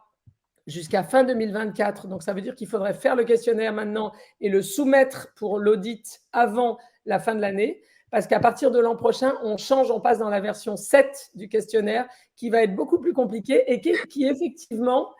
Speaker 2: jusqu'à fin 2024. Donc, ça veut dire qu'il faudrait faire le questionnaire maintenant et le soumettre pour l'audit avant la fin de l'année. Parce qu'à partir de l'an prochain, on change, on passe dans la version 7 du questionnaire qui va être beaucoup plus compliquée et qui effectivement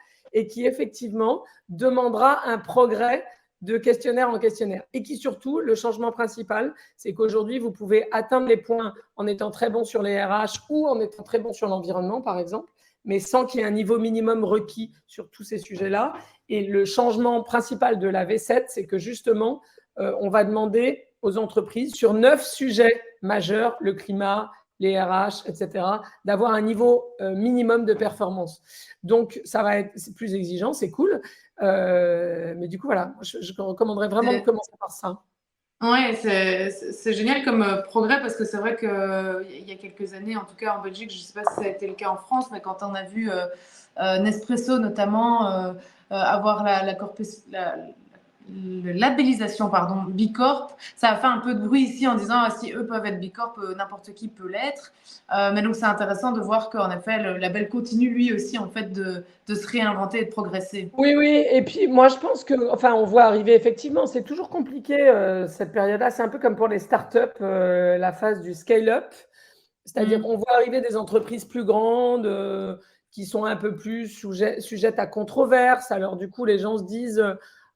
Speaker 2: demandera un progrès de questionnaire en questionnaire. Et qui surtout, le changement principal, c'est qu'aujourd'hui, vous pouvez atteindre les points en étant très bon sur les RH ou en étant très bon sur l'environnement, par exemple, mais sans qu'il y ait un niveau minimum requis sur tous ces sujets-là. Et le changement principal de la V7, c'est que justement, on va demander aux entreprises sur 9 sujets majeurs, le climat, les RH, etc., d'avoir un niveau minimum de performance. Donc, ça va être plus exigeant, c'est cool. Mais du coup, voilà, je recommanderais vraiment de commencer par ça.
Speaker 1: Ouais, c'est génial comme progrès parce que c'est vrai qu'il y a quelques années, en tout cas en Belgique, je ne sais pas si ça a été le cas en France, mais quand on a vu Nespresso notamment avoir la labellisation Bicorp, ça a fait un peu de bruit ici en disant si eux peuvent être Bicorp, n'importe qui peut l'être. Mais donc c'est intéressant de voir qu'en effet le label continue lui aussi en fait de se réinventer et de progresser.
Speaker 2: Oui, oui. Et puis moi je pense que, enfin, on voit arriver effectivement, c'est toujours compliqué cette période-là. C'est un peu comme pour les startups, la phase du scale-up. C'est-à-dire qu'on voit arriver des entreprises plus grandes qui sont un peu plus sujettes à controverse. Alors du coup, les gens se disent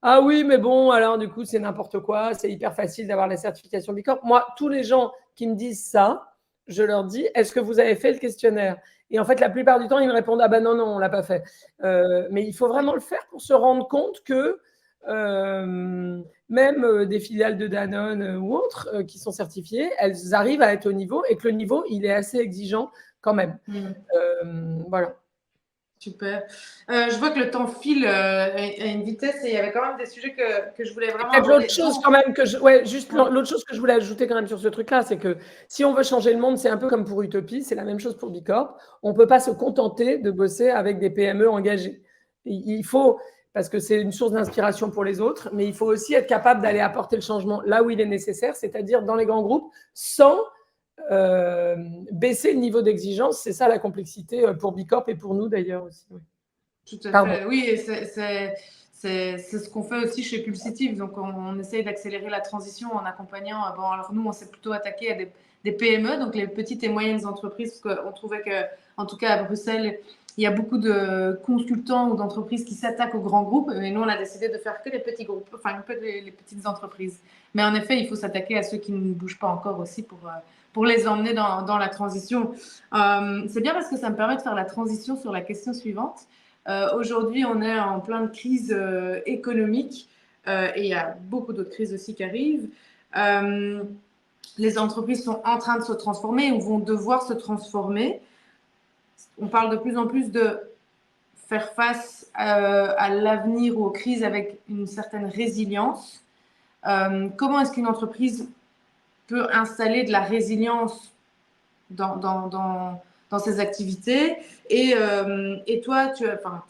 Speaker 2: ah oui, mais bon, alors du coup, c'est n'importe quoi, c'est hyper facile d'avoir la certification Bicorp. Moi, tous les gens qui me disent ça, je leur dis est-ce que vous avez fait le questionnaire? Et en fait, la plupart du temps, ils me répondent ah ben non, on ne l'a pas fait. Mais il faut vraiment le faire pour se rendre compte que même des filiales de Danone ou autres qui sont certifiées, elles arrivent à être au niveau et que le niveau, il est assez exigeant quand même. Voilà.
Speaker 1: Super. Je vois que le temps file à une vitesse et il y avait quand même des sujets que je voulais vraiment
Speaker 2: aborder. L'autre chose quand même l'autre chose que je voulais ajouter quand même sur ce truc-là, c'est que si on veut changer le monde, c'est un peu comme pour Utopie, c'est la même chose pour Bicorp. On ne peut pas se contenter de bosser avec des PME engagées. Il faut, parce que c'est une source d'inspiration pour les autres, mais il faut aussi être capable d'aller apporter le changement là où il est nécessaire, c'est-à-dire dans les grands groupes, sans baisser le niveau d'exigence. C'est ça la complexité pour Bicorp et pour nous d'ailleurs aussi. Oui.
Speaker 1: Tout à fait. Oui, et c'est ce qu'on fait aussi chez Pulsitive. Donc, on essaye d'accélérer la transition en accompagnant. Bon, alors nous, on s'est plutôt attaqué à des PME, donc les petites et moyennes entreprises, parce qu'on trouvait que, en tout cas à Bruxelles, il y a beaucoup de consultants ou d'entreprises qui s'attaquent aux grands groupes. Et nous, on a décidé de faire que les petits groupes, enfin un peu les petites entreprises. Mais en effet, il faut s'attaquer à ceux qui ne bougent pas encore aussi pour les emmener dans la transition. C'est bien parce que ça me permet de faire la transition sur la question suivante. Aujourd'hui, on est en pleine crise économique et il y a beaucoup d'autres crises aussi qui arrivent. Les entreprises sont en train de se transformer ou vont devoir se transformer. On parle de plus en plus de faire face à l'avenir ou aux crises avec une certaine résilience. Comment est-ce qu'une entreprise peut installer de la résilience dans ses activités et toi,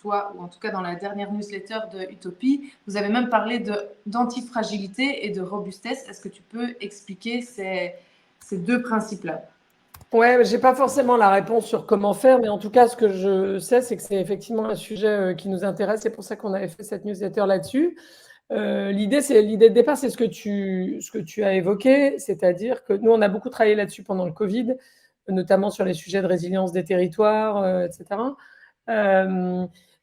Speaker 1: toi, ou en tout cas dans la dernière newsletter de Utopie, vous avez même parlé d'antifragilité et de robustesse. Est-ce que tu peux expliquer ces deux principes-là?
Speaker 2: Ouais, j'ai pas forcément la réponse sur comment faire, mais en tout cas, ce que je sais, c'est que c'est effectivement un sujet qui nous intéresse. C'est pour ça qu'on avait fait cette newsletter là-dessus. L'idée de départ, c'est ce que tu as évoqué, c'est-à-dire que nous, on a beaucoup travaillé là-dessus pendant le Covid, notamment sur les sujets de résilience des territoires, etc.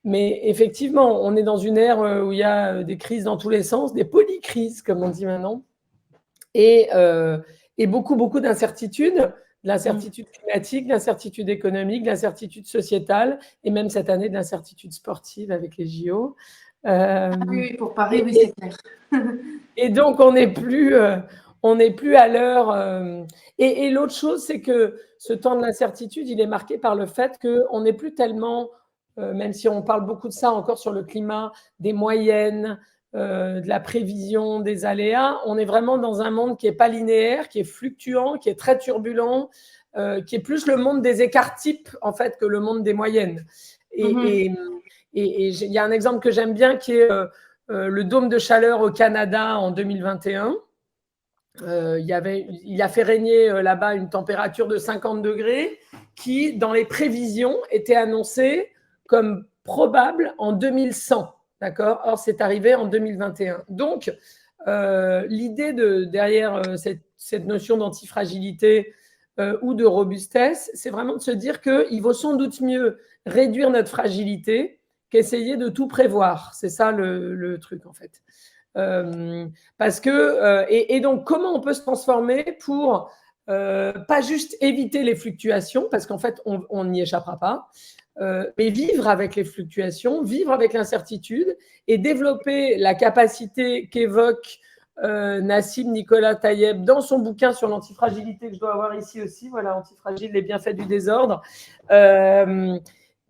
Speaker 2: Mais effectivement, on est dans une ère où il y a des crises dans tous les sens, des polycrises, comme on dit maintenant, et beaucoup d'incertitudes, de l'incertitude climatique, de l'incertitude économique, de l'incertitude sociétale, et même cette année de l'incertitude sportive avec les JO.
Speaker 1: Oui, pour Paris, oui, c'est clair.
Speaker 2: Et donc, on n'est plus on n'est plus à l'heure. Et l'autre chose, c'est que ce temps de l'incertitude, il est marqué par le fait qu'on n'est plus tellement, même si on parle beaucoup de ça encore sur le climat, des moyennes, de la prévision, des aléas, on est vraiment dans un monde qui n'est pas linéaire, qui est fluctuant, qui est très turbulent, qui est plus le monde des écarts types en fait que le monde des moyennes. Et il y a un exemple que j'aime bien qui est le dôme de chaleur au Canada en 2021. Il a fait régner là-bas une température de 50 degrés qui, dans les prévisions, était annoncée comme probable en 2100. D'accord ? Or, c'est arrivé en 2021. Donc, l'idée derrière cette notion d'antifragilité ou de robustesse, c'est vraiment de se dire qu'il vaut sans doute mieux réduire notre fragilité qu'essayer de tout prévoir. C'est ça le truc, en fait. Parce que, et donc, comment on peut se transformer pour pas juste éviter les fluctuations, parce qu'en fait, on n'y échappera pas, mais vivre avec les fluctuations, vivre avec l'incertitude et développer la capacité qu'évoque Nassim Nicolas Taleb dans son bouquin sur l'antifragilité que je dois avoir ici aussi, voilà, Antifragile, les bienfaits du désordre,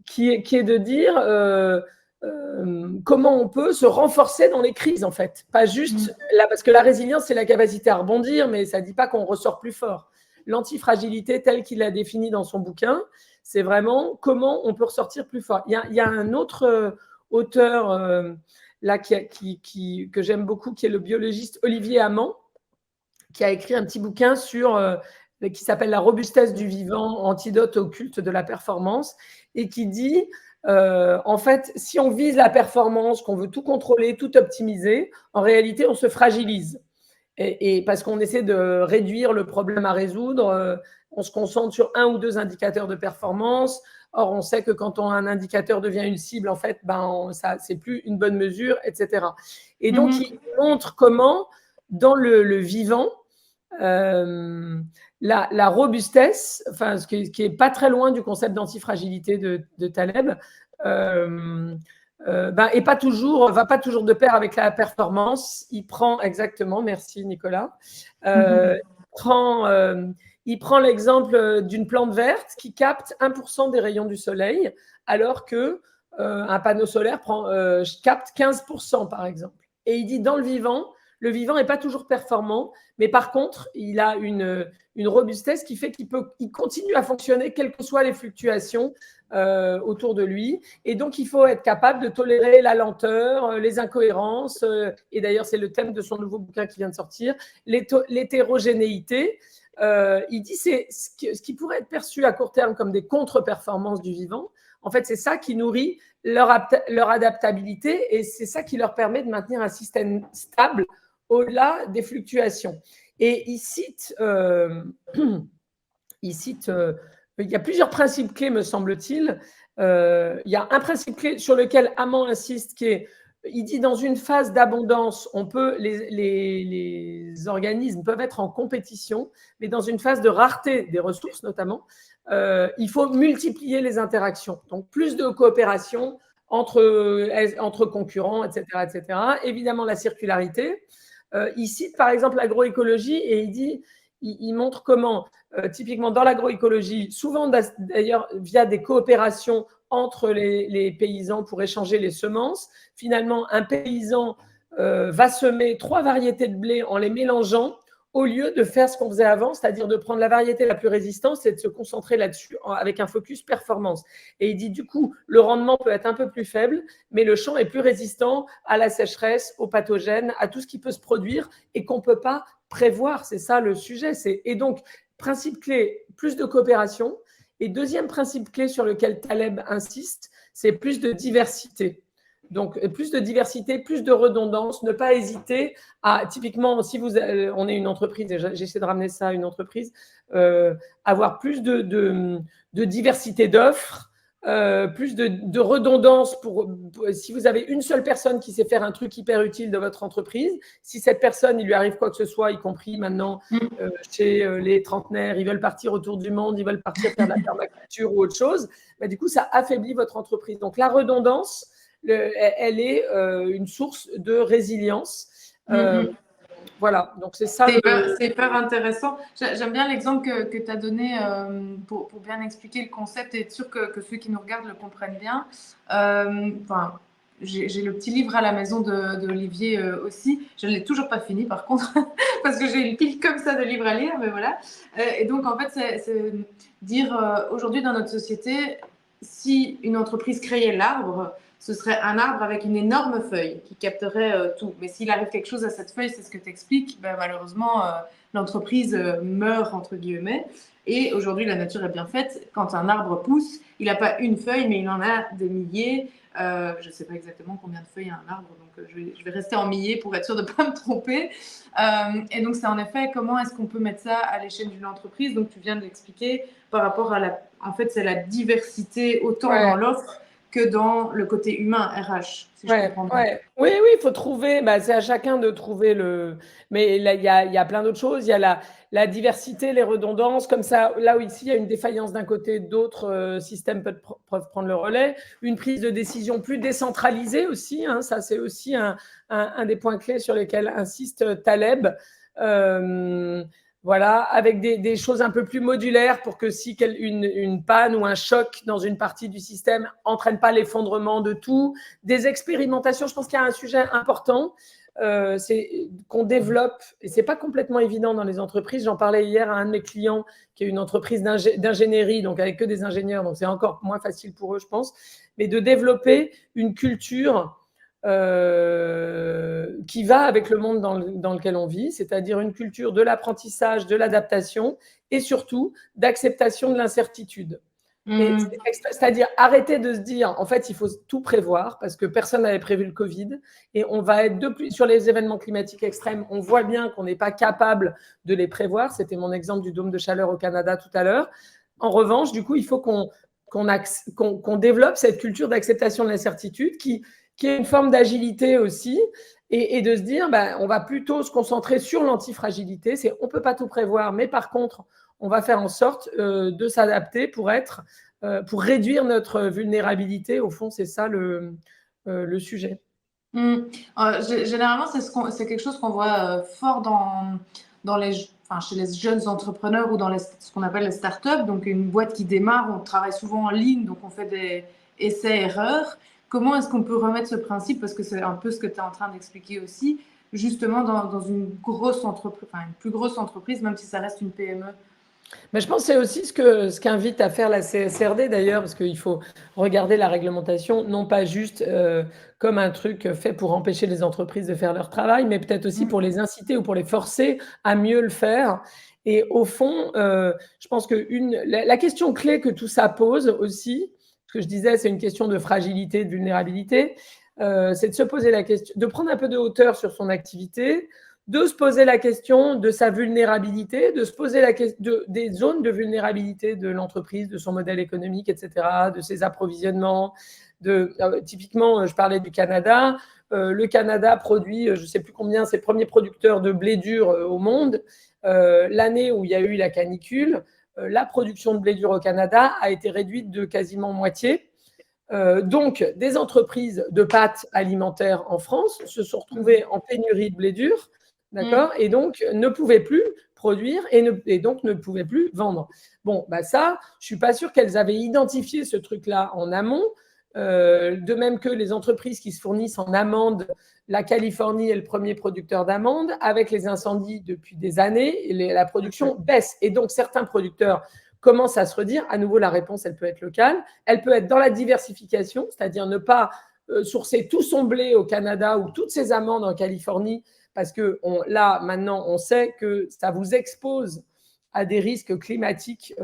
Speaker 2: qui est de dire comment on peut se renforcer dans les crises, en fait. Pas juste, là, parce que la résilience, c'est la capacité à rebondir, mais ça ne dit pas qu'on ressort plus fort. L'antifragilité, telle qu'il l'a définie dans son bouquin, c'est vraiment comment on peut ressortir plus fort. Il y a un autre auteur là que j'aime beaucoup, qui est le biologiste Olivier Hamon, qui a écrit un petit bouquin qui s'appelle « La robustesse du vivant, antidote au culte de la performance », et qui dit, en fait, si on vise la performance, qu'on veut tout contrôler, tout optimiser, en réalité, on se fragilise. Et parce qu'on essaie de réduire le problème à résoudre, on se concentre sur 1 ou 2 indicateurs de performance. Or, on sait que quand un indicateur devient une cible, en fait, c'est plus une bonne mesure, etc. Et donc, il montre comment, dans le vivant, la robustesse, enfin, ce qui est pas très loin du concept d'antifragilité de Taleb, et va pas toujours de pair avec la performance. Il prend exactement, merci Nicolas, il prend l'exemple d'une plante verte qui capte 1% des rayons du soleil, alors que un panneau solaire capte 15%, par exemple. Et il dit, dans le vivant n'est pas toujours performant, mais par contre, il a une robustesse qui fait qu'il continue à fonctionner quelles que soient les fluctuations autour de lui. Et donc, il faut être capable de tolérer la lenteur, les incohérences, et d'ailleurs, c'est le thème de son nouveau bouquin qui vient de sortir, l'hétérogénéité. Il dit ce qui pourrait être perçu à court terme comme des contre-performances du vivant. En fait, c'est ça qui nourrit leur adaptabilité et c'est ça qui leur permet de maintenir un système stable au-delà des fluctuations. Et il cite, il y a plusieurs principes clés, me semble-t-il. Il y a un principe clé sur lequel Hamon insiste, il dit dans une phase d'abondance, les organismes peuvent être en compétition, mais dans une phase de rareté des ressources notamment, il faut multiplier les interactions. Donc plus de coopération entre concurrents, etc., etc. Évidemment la circularité. Il cite par exemple l'agroécologie et il montre comment, typiquement dans l'agroécologie, souvent d'ailleurs via des coopérations entre les paysans pour échanger les semences, finalement un paysan va semer 3 variétés de blé en les mélangeant au lieu de faire ce qu'on faisait avant, c'est-à-dire de prendre la variété la plus résistante et de se concentrer là-dessus avec un focus performance. Et il dit du coup, le rendement peut être un peu plus faible, mais le champ est plus résistant à la sécheresse, aux pathogènes, à tout ce qui peut se produire et qu'on ne peut pas prévoir. C'est ça le sujet. Et donc, principe clé, plus de coopération. Et deuxième principe clé sur lequel Taleb insiste, c'est plus de diversité. Donc, plus de diversité, plus de redondance, ne pas hésiter à, typiquement, si on est une entreprise, et j'essaie de ramener ça à une entreprise, avoir plus de diversité d'offres, plus de redondance si vous avez une seule personne qui sait faire un truc hyper utile de votre entreprise, si cette personne, il lui arrive quoi que ce soit, y compris maintenant chez les trentenaires, ils veulent partir autour du monde, ils veulent partir faire de la permaculture ou autre chose, du coup, ça affaiblit votre entreprise. Donc, la redondance, elle est une source de résilience. Voilà, donc c'est ça.
Speaker 1: C'est hyper intéressant. J'aime bien l'exemple que tu as donné pour bien expliquer le concept et être sûr que ceux qui nous regardent le comprennent bien. Enfin, j'ai le petit livre à la maison d'Olivier aussi. Je ne l'ai toujours pas fini par contre, parce que j'ai une pile comme ça de livres à lire, mais voilà. Et donc en fait, c'est dire aujourd'hui dans notre société, si une entreprise créait l'arbre, ce serait un arbre avec une énorme feuille qui capterait tout. Mais s'il arrive quelque chose à cette feuille, c'est ce que tu expliques, ben, malheureusement, l'entreprise meurt, entre guillemets. Et aujourd'hui, la nature est bien faite. Quand un arbre pousse, il n'a pas une feuille, mais il en a des milliers. Je ne sais pas exactement combien de feuilles a un arbre, donc je vais rester en milliers pour être sûr de ne pas me tromper. Et donc, c'est en effet, comment est-ce qu'on peut mettre ça à l'échelle d'une entreprise? Donc, tu viens de l'expliquer par rapport à la... En fait, c'est la diversité autant dans l'offre que dans le côté humain, RH, si je comprends bien.
Speaker 2: Oui, il faut trouver, c'est à chacun de trouver le... Mais là, il y a plein d'autres choses. Il y a la diversité, les redondances, comme ça, là où ici, il y a une défaillance d'un côté, d'autres systèmes peuvent prendre le relais. Une prise de décision plus décentralisée aussi, hein, ça c'est aussi un des points clés sur lesquels insiste Taleb. Voilà, avec des choses un peu plus modulaires pour que si une panne ou un choc dans une partie du système entraîne pas l'effondrement de tout. Des expérimentations, je pense qu'il y a un sujet important, c'est qu'on développe, et c'est pas complètement évident dans les entreprises. J'en parlais hier à un de mes clients qui est une entreprise d'ingénierie, donc avec que des ingénieurs, donc c'est encore moins facile pour eux, je pense, mais de développer une culture qui va avec le monde dans lequel on vit, c'est-à-dire une culture de l'apprentissage, de l'adaptation et surtout d'acceptation de l'incertitude. C'est-à-dire arrêter de se dire, en fait, il faut tout prévoir parce que personne n'avait prévu le Covid et on va être sur les événements climatiques extrêmes. On voit bien qu'on n'est pas capable de les prévoir. C'était mon exemple du dôme de chaleur au Canada tout à l'heure. En revanche, du coup, il faut qu'on développe cette culture d'acceptation de l'incertitude qui est une forme d'agilité aussi et de se dire, on va plutôt se concentrer sur l'antifragilité. On ne peut pas tout prévoir, mais par contre, on va faire en sorte de s'adapter pour réduire notre vulnérabilité. Au fond, c'est ça le sujet.
Speaker 1: Généralement, c'est quelque chose qu'on voit fort chez les jeunes entrepreneurs ou dans ce qu'on appelle les startups. Donc, une boîte qui démarre, on travaille souvent en ligne, donc on fait des essais-erreurs. Comment est-ce qu'on peut remettre ce principe, parce que c'est un peu ce que tu es en train d'expliquer aussi, justement dans une grosse entreprise, une plus grosse entreprise, même si ça reste une PME?
Speaker 2: Mais je pense que c'est aussi ce qu'invite à faire la CSRD d'ailleurs, parce qu'il faut regarder la réglementation, non pas juste comme un truc fait pour empêcher les entreprises de faire leur travail, mais peut-être aussi pour les inciter ou pour les forcer à mieux le faire. Et au fond, je pense que la question clé que tout ça pose aussi, ce que je disais, c'est une question de fragilité, de vulnérabilité, c'est de se poser la question, de prendre un peu de hauteur sur son activité, de se poser la question de sa vulnérabilité, de se poser la question des zones de vulnérabilité de l'entreprise, de son modèle économique, etc., de ses approvisionnements. Typiquement, je parlais du Canada. Le Canada produit, je ne sais plus combien, c'est le premier producteur de blé dur au monde. L'année où il y a eu la canicule, la production de blé dur au Canada a été réduite de quasiment moitié. Donc, des entreprises de pâtes alimentaires en France se sont retrouvées en pénurie de blé dur. D'accord. Et donc, ne pouvaient plus produire et donc ne pouvaient plus vendre. Bon, ça, je ne suis pas sûre qu'elles avaient identifié ce truc-là en amont. De même que les entreprises qui se fournissent en amandes, la Californie est le premier producteur d'amandes. Avec les incendies depuis des années, la production baisse. Et donc, certains producteurs commencent à se redire, à nouveau, la réponse, elle peut être locale. Elle peut être dans la diversification, c'est-à-dire ne pas sourcer tout son blé au Canada ou toutes ses amandes en Californie, parce que là, maintenant, on sait que ça vous expose à des risques climatiques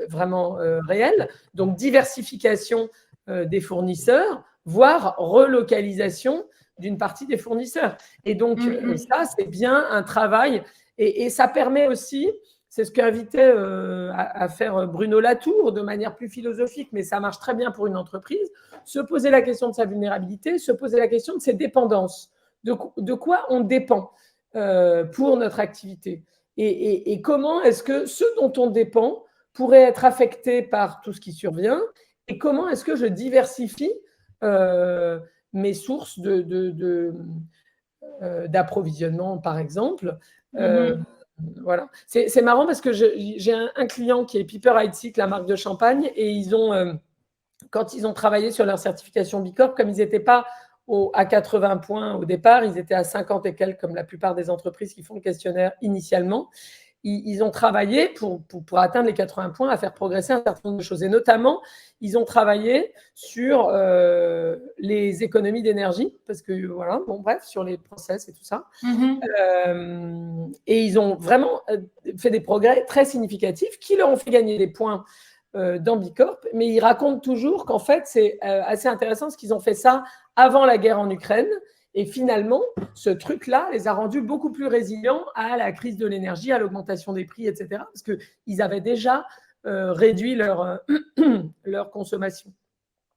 Speaker 2: vraiment réels. Donc, diversification des fournisseurs, voire relocalisation d'une partie des fournisseurs. Et donc, ça, c'est bien un travail. Et ça permet aussi, c'est ce qu'invitait à faire Bruno Latour de manière plus philosophique, mais ça marche très bien pour une entreprise, se poser la question de sa vulnérabilité, se poser la question de ses dépendances. De quoi on dépend pour notre activité et comment est-ce que ce dont on dépend pourrait être affecté par tout ce qui survient et comment est-ce que je diversifie mes sources d'approvisionnement, par exemple.
Speaker 1: Mhm.
Speaker 2: Voilà. C'est marrant parce que j'ai un client qui est Piper Heidsieck, la marque de champagne, et quand ils ont travaillé sur leur certification Bicorp, comme ils n'étaient pas à 80 points au départ, ils étaient à 50 et quelques, comme la plupart des entreprises qui font le questionnaire initialement. Ils ont travaillé pour atteindre les 80 points, à faire progresser un certain nombre de choses. Et notamment, ils ont travaillé sur les économies d'énergie, parce que voilà, bon bref, sur les process et tout ça.
Speaker 1: Mhm.
Speaker 2: Et ils ont vraiment fait des progrès très significatifs qui leur ont fait gagner des points dans Bicorp, mais ils racontent toujours qu'en fait, c'est assez intéressant parce qu'ils ont fait ça avant la guerre en Ukraine. Et finalement, ce truc-là les a rendus beaucoup plus résilients à la crise de l'énergie, à l'augmentation des prix, etc. Parce qu'ils avaient déjà réduit leur consommation.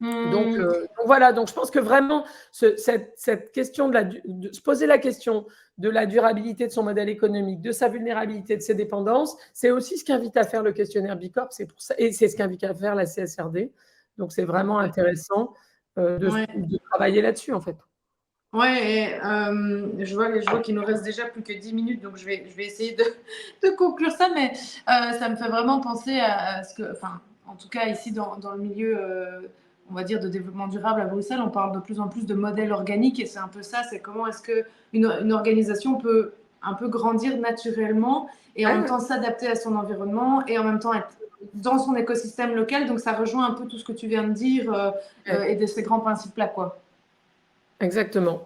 Speaker 2: Donc voilà, donc je pense que vraiment, cette question de se poser la question de la durabilité de son modèle économique, de sa vulnérabilité, de ses dépendances, c'est aussi ce qu'invite à faire le questionnaire Bicorp, c'est pour ça, et c'est ce qu'invite à faire la CSRD. Donc c'est vraiment intéressant de travailler là-dessus, en fait.
Speaker 1: Ouais, et je vois qu'il nous reste déjà plus que 10 minutes, donc je vais essayer de conclure ça, mais ça me fait vraiment penser à ce que, enfin, en tout cas ici dans le milieu, on va dire, de développement durable à Bruxelles, on parle de plus en plus de modèles organiques, et c'est un peu ça, c'est comment est-ce qu'une organisation peut un peu grandir naturellement et en même temps s'adapter à son environnement et en même temps être dans son écosystème local, donc ça rejoint un peu tout ce que tu viens de dire et de ces grands principes-là, quoi.
Speaker 2: Exactement.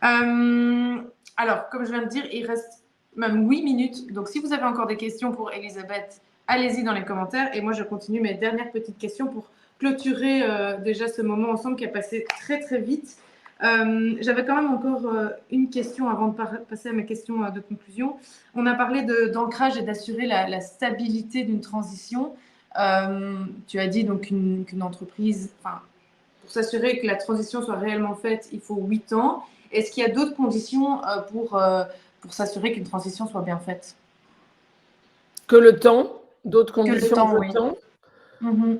Speaker 1: Alors, comme je viens de dire, il reste même 8 minutes. Donc, si vous avez encore des questions pour Elisabeth, allez-y dans les commentaires. Et moi, je continue mes dernières petites questions pour clôturer déjà ce moment ensemble qui a passé très, très vite. J'avais quand même encore une question avant de passer à mes questions de conclusion. On a parlé d'ancrage et d'assurer la stabilité d'une transition. Tu as dit donc qu'une entreprise, enfin, pour s'assurer que la transition soit réellement faite, il faut 8 ans. Est-ce qu'il y a d'autres conditions pour s'assurer qu'une transition soit bien faite?
Speaker 2: Que le temps, d'autres
Speaker 1: Que le
Speaker 2: conditions
Speaker 1: temps,
Speaker 2: que
Speaker 1: oui.
Speaker 2: le temps.
Speaker 1: Mm-hmm.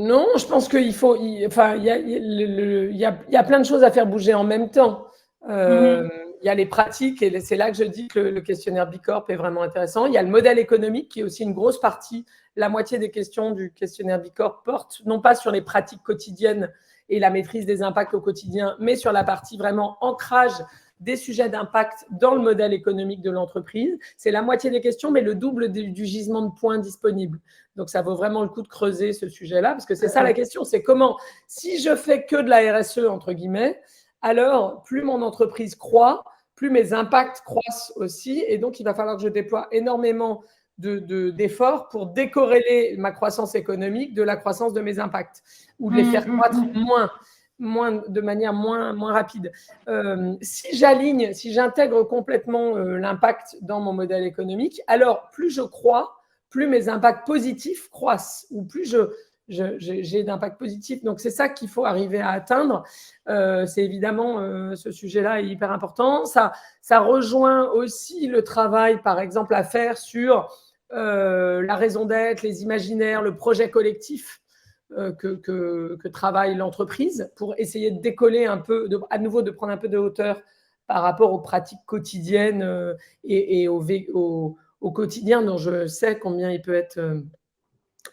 Speaker 2: Non, je pense qu'il faut. Enfin, il y a plein de choses à faire bouger en même temps.
Speaker 1: Mm-hmm.
Speaker 2: Il y a les pratiques, et c'est là que je dis que le questionnaire Bicorp est vraiment intéressant. Il y a le modèle économique qui est aussi une grosse partie. La moitié des questions du questionnaire Bicorp portent non pas sur les pratiques quotidiennes et la maîtrise des impacts au quotidien, mais sur la partie vraiment ancrage des sujets d'impact dans le modèle économique de l'entreprise. C'est la moitié des questions, mais le double du gisement de points disponibles. Donc, ça vaut vraiment le coup de creuser ce sujet-là, parce que c'est ça la question, c'est comment, si je fais que de la RSE, entre guillemets, alors plus mon entreprise croît, plus mes impacts croissent aussi, et donc il va falloir que je déploie énormément d'efforts pour décorréler ma croissance économique de la croissance de mes impacts, ou de les faire croître de manière moins rapide. Si j'intègre complètement l'impact dans mon modèle économique, alors plus je crois, plus mes impacts positifs croissent, ou plus j'ai d'impact positif. Donc, c'est ça qu'il faut arriver à atteindre. C'est évidemment, ce sujet-là est hyper important. Ça rejoint aussi le travail, par exemple, à faire sur la raison d'être, les imaginaires, le projet collectif que travaille l'entreprise pour essayer de décoller un peu, à nouveau de prendre un peu de hauteur par rapport aux pratiques quotidiennes et au quotidien, dont je sais combien il peut être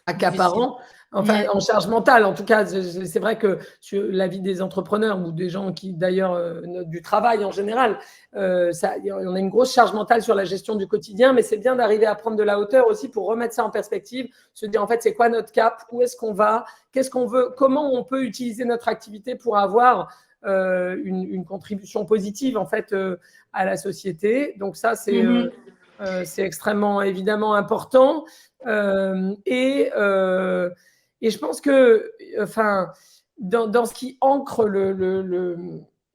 Speaker 2: accaparant, enfin en charge mentale. En tout cas, c'est vrai que sur la vie des entrepreneurs ou des gens qui, d'ailleurs, du travail en général, on a une grosse charge mentale sur la gestion du quotidien, mais c'est bien d'arriver à prendre de la hauteur aussi pour remettre ça en perspective, se dire en fait c'est quoi notre cap, où est-ce qu'on va, qu'est-ce qu'on veut, comment on peut utiliser notre activité pour avoir une contribution positive en fait à la société. Donc ça c'est extrêmement évidemment important. Et je pense que, enfin, dans ce qui ancre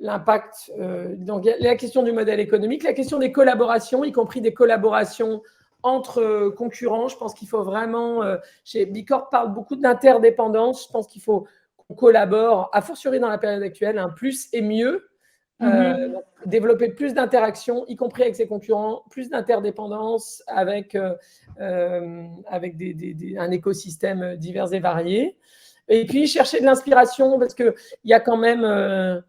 Speaker 2: l'impact, donc la question du modèle économique, la question des collaborations, y compris des collaborations entre concurrents, je pense qu'il faut vraiment, chez Bicorp parle beaucoup d'interdépendance, je pense qu'il faut qu'on collabore, a fortiori dans la période actuelle, plus et mieux. Donc, développer plus d'interactions, y compris avec ses concurrents, plus d'interdépendance avec un écosystème divers et varié. Et puis, chercher de l'inspiration, parce qu'il y a quand même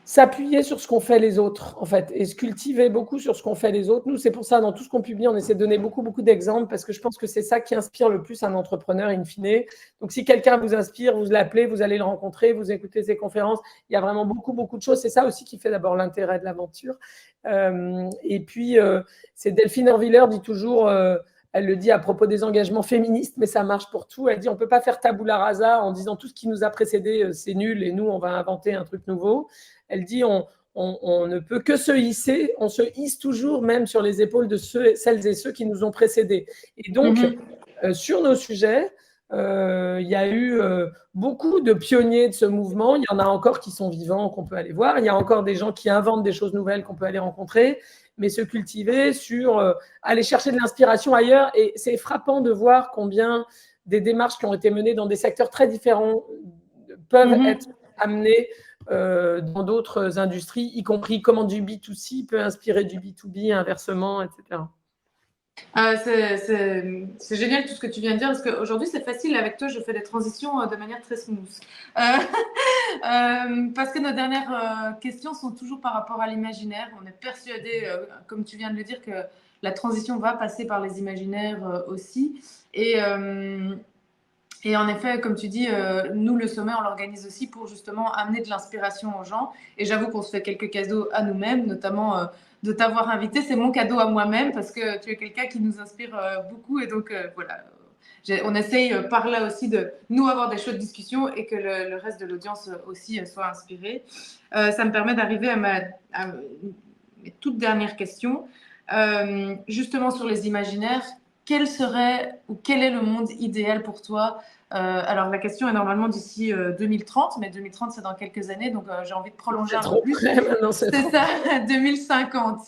Speaker 2: s'appuyer sur ce qu'ont fait les autres, en fait, et se cultiver beaucoup sur ce qu'ont fait les autres. Nous, c'est pour ça, dans tout ce qu'on publie, on essaie de donner beaucoup, beaucoup d'exemples, parce que je pense que c'est ça qui inspire le plus un entrepreneur, in fine. Donc, si quelqu'un vous inspire, vous l'appelez, vous allez le rencontrer, vous écoutez ses conférences. Il y a vraiment beaucoup, beaucoup de choses. C'est ça aussi qui fait d'abord l'intérêt de l'aventure. Et puis, c'est Delphine Orviller dit toujours, elle le dit à propos des engagements féministes, mais ça marche pour tout. Elle dit, on ne peut pas faire tabula rasa en disant tout ce qui nous a précédé, c'est nul, et nous, on va inventer un truc nouveau. Elle dit, on ne peut que se hisser, on se hisse toujours, même sur les épaules de celles et ceux qui nous ont précédés. Et donc, sur nos sujets, il y a eu beaucoup de pionniers de ce mouvement. Il y en a encore qui sont vivants, qu'on peut aller voir. Il y a encore des gens qui inventent des choses nouvelles qu'on peut aller rencontrer, mais se cultiver sur aller chercher de l'inspiration ailleurs. Et c'est frappant de voir combien des démarches qui ont été menées dans des secteurs très différents peuvent être amenées dans d'autres industries, y compris comment du B2C peut inspirer du B2B, inversement, etc.
Speaker 1: C'est génial tout ce que tu viens de dire, parce qu'aujourd'hui c'est facile, avec toi je fais des transitions de manière très smooth. Parce que nos dernières questions sont toujours par rapport à l'imaginaire. On est persuadé, comme tu viens de le dire, que la transition va passer par les imaginaires aussi. Et en effet, comme tu dis, nous, le sommet, on l'organise aussi pour justement amener de l'inspiration aux gens. Et j'avoue qu'on se fait quelques cadeaux à nous-mêmes, notamment de t'avoir invité. C'est mon cadeau à moi-même parce que tu es quelqu'un qui nous inspire beaucoup. Et donc, voilà, on essaye par là aussi de nous avoir des chouettes discussions et que le reste de l'audience aussi soit inspiré. Ça me permet d'arriver à mes toutes dernières questions. Justement sur les imaginaires, quel est le monde idéal pour toi? Alors, la question est normalement d'ici 2030, mais 2030, c'est dans quelques années, donc j'ai envie de prolonger un peu plus. C'est ça, 2050.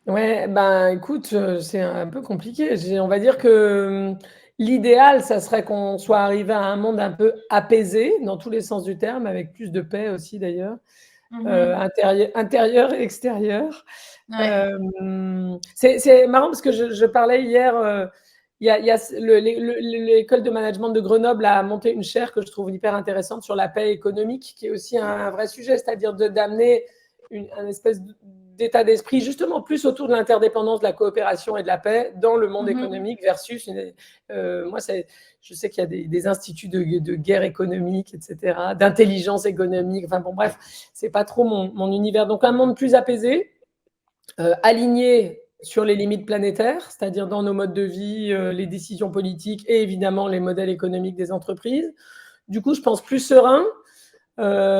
Speaker 2: Ouais, ben écoute, c'est un peu compliqué. On va dire que l'idéal, ça serait qu'on soit arrivé à un monde un peu apaisé, dans tous les sens du terme, avec plus de paix aussi d'ailleurs, intérieur et extérieur.
Speaker 1: Ouais.
Speaker 2: C'est marrant parce que je parlais hier, il y a l'école de management de Grenoble a monté une chaire que je trouve hyper intéressante sur la paix économique, qui est aussi un vrai sujet, c'est-à-dire d'amener un espèce d'état d'esprit justement plus autour de l'interdépendance, de la coopération et de la paix dans le monde économique versus moi, je sais qu'il y a des instituts de guerre économique, etc., d'intelligence économique. Enfin bon, bref, c'est pas trop mon univers. Donc un monde plus apaisé, aligné sur les limites planétaires, c'est-à-dire dans nos modes de vie, les décisions politiques et évidemment les modèles économiques des entreprises. Du coup, je pense plus serein,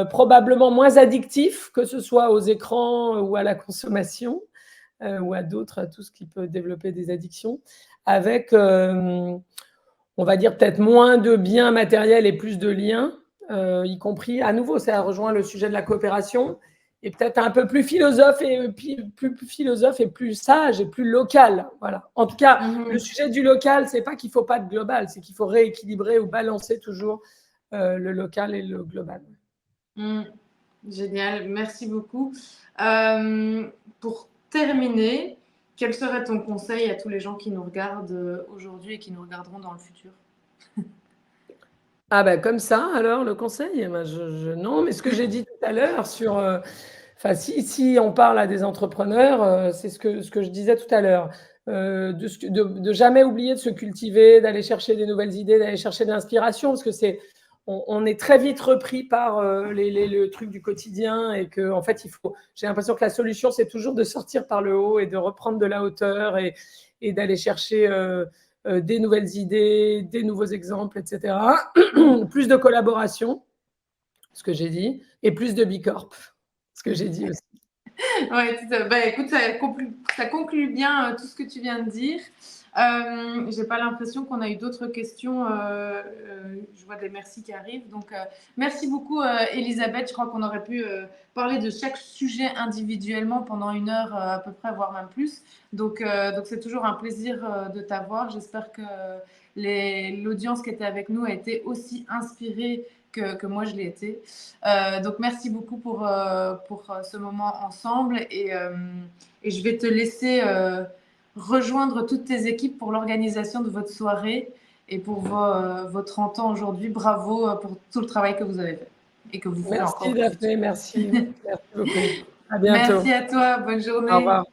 Speaker 2: probablement moins addictif, que ce soit aux écrans ou à la consommation, ou à tout ce qui peut développer des addictions, avec, on va dire, peut-être moins de biens matériels et plus de liens, y compris, à nouveau, ça rejoint le sujet de la coopération, et peut-être un peu plus philosophe et plus sage et plus local. Voilà. En tout cas, le sujet du local, c'est pas qu'il faut pas de global, c'est qu'il faut rééquilibrer ou balancer toujours le local et le global.
Speaker 1: Génial, merci beaucoup. Pour terminer, quel serait ton conseil à tous les gens qui nous regardent aujourd'hui et qui nous regarderont dans le futur?
Speaker 2: Ah ben comme ça, alors le conseil, non, mais ce que j'ai dit tout à l'heure sur, si on parle à des entrepreneurs, c'est ce que je disais tout à l'heure, de jamais oublier de se cultiver, d'aller chercher des nouvelles idées, d'aller chercher de l'inspiration, parce que on est très vite repris par le truc du quotidien et que en fait j'ai l'impression que la solution c'est toujours de sortir par le haut et de reprendre de la hauteur et d'aller chercher des nouvelles idées, des nouveaux exemples, etc. Plus de collaboration, ce que j'ai dit, et plus de Bicorp, ce que j'ai dit aussi.
Speaker 1: Ouais, bah, écoute, ça conclut bien tout ce que tu viens de dire. J'ai pas l'impression qu'on a eu d'autres questions. Je vois des merci qui arrivent. Donc, merci beaucoup, Elisabeth. Je crois qu'on aurait pu parler de chaque sujet individuellement pendant 1 heure à peu près, voire même plus. Donc c'est toujours un plaisir de t'avoir. J'espère que l'audience qui était avec nous a été aussi inspirée que moi je l'ai été. Donc merci beaucoup pour ce moment ensemble et je vais te laisser rejoindre toutes tes équipes pour l'organisation de votre soirée et pour vos 30 ans aujourd'hui. Bravo pour tout le travail que vous avez fait et que vous faites encore.
Speaker 2: Merci Daphné, merci. Merci beaucoup. À bientôt.
Speaker 1: Merci à toi, bonne
Speaker 2: Au
Speaker 1: journée.
Speaker 2: revoir.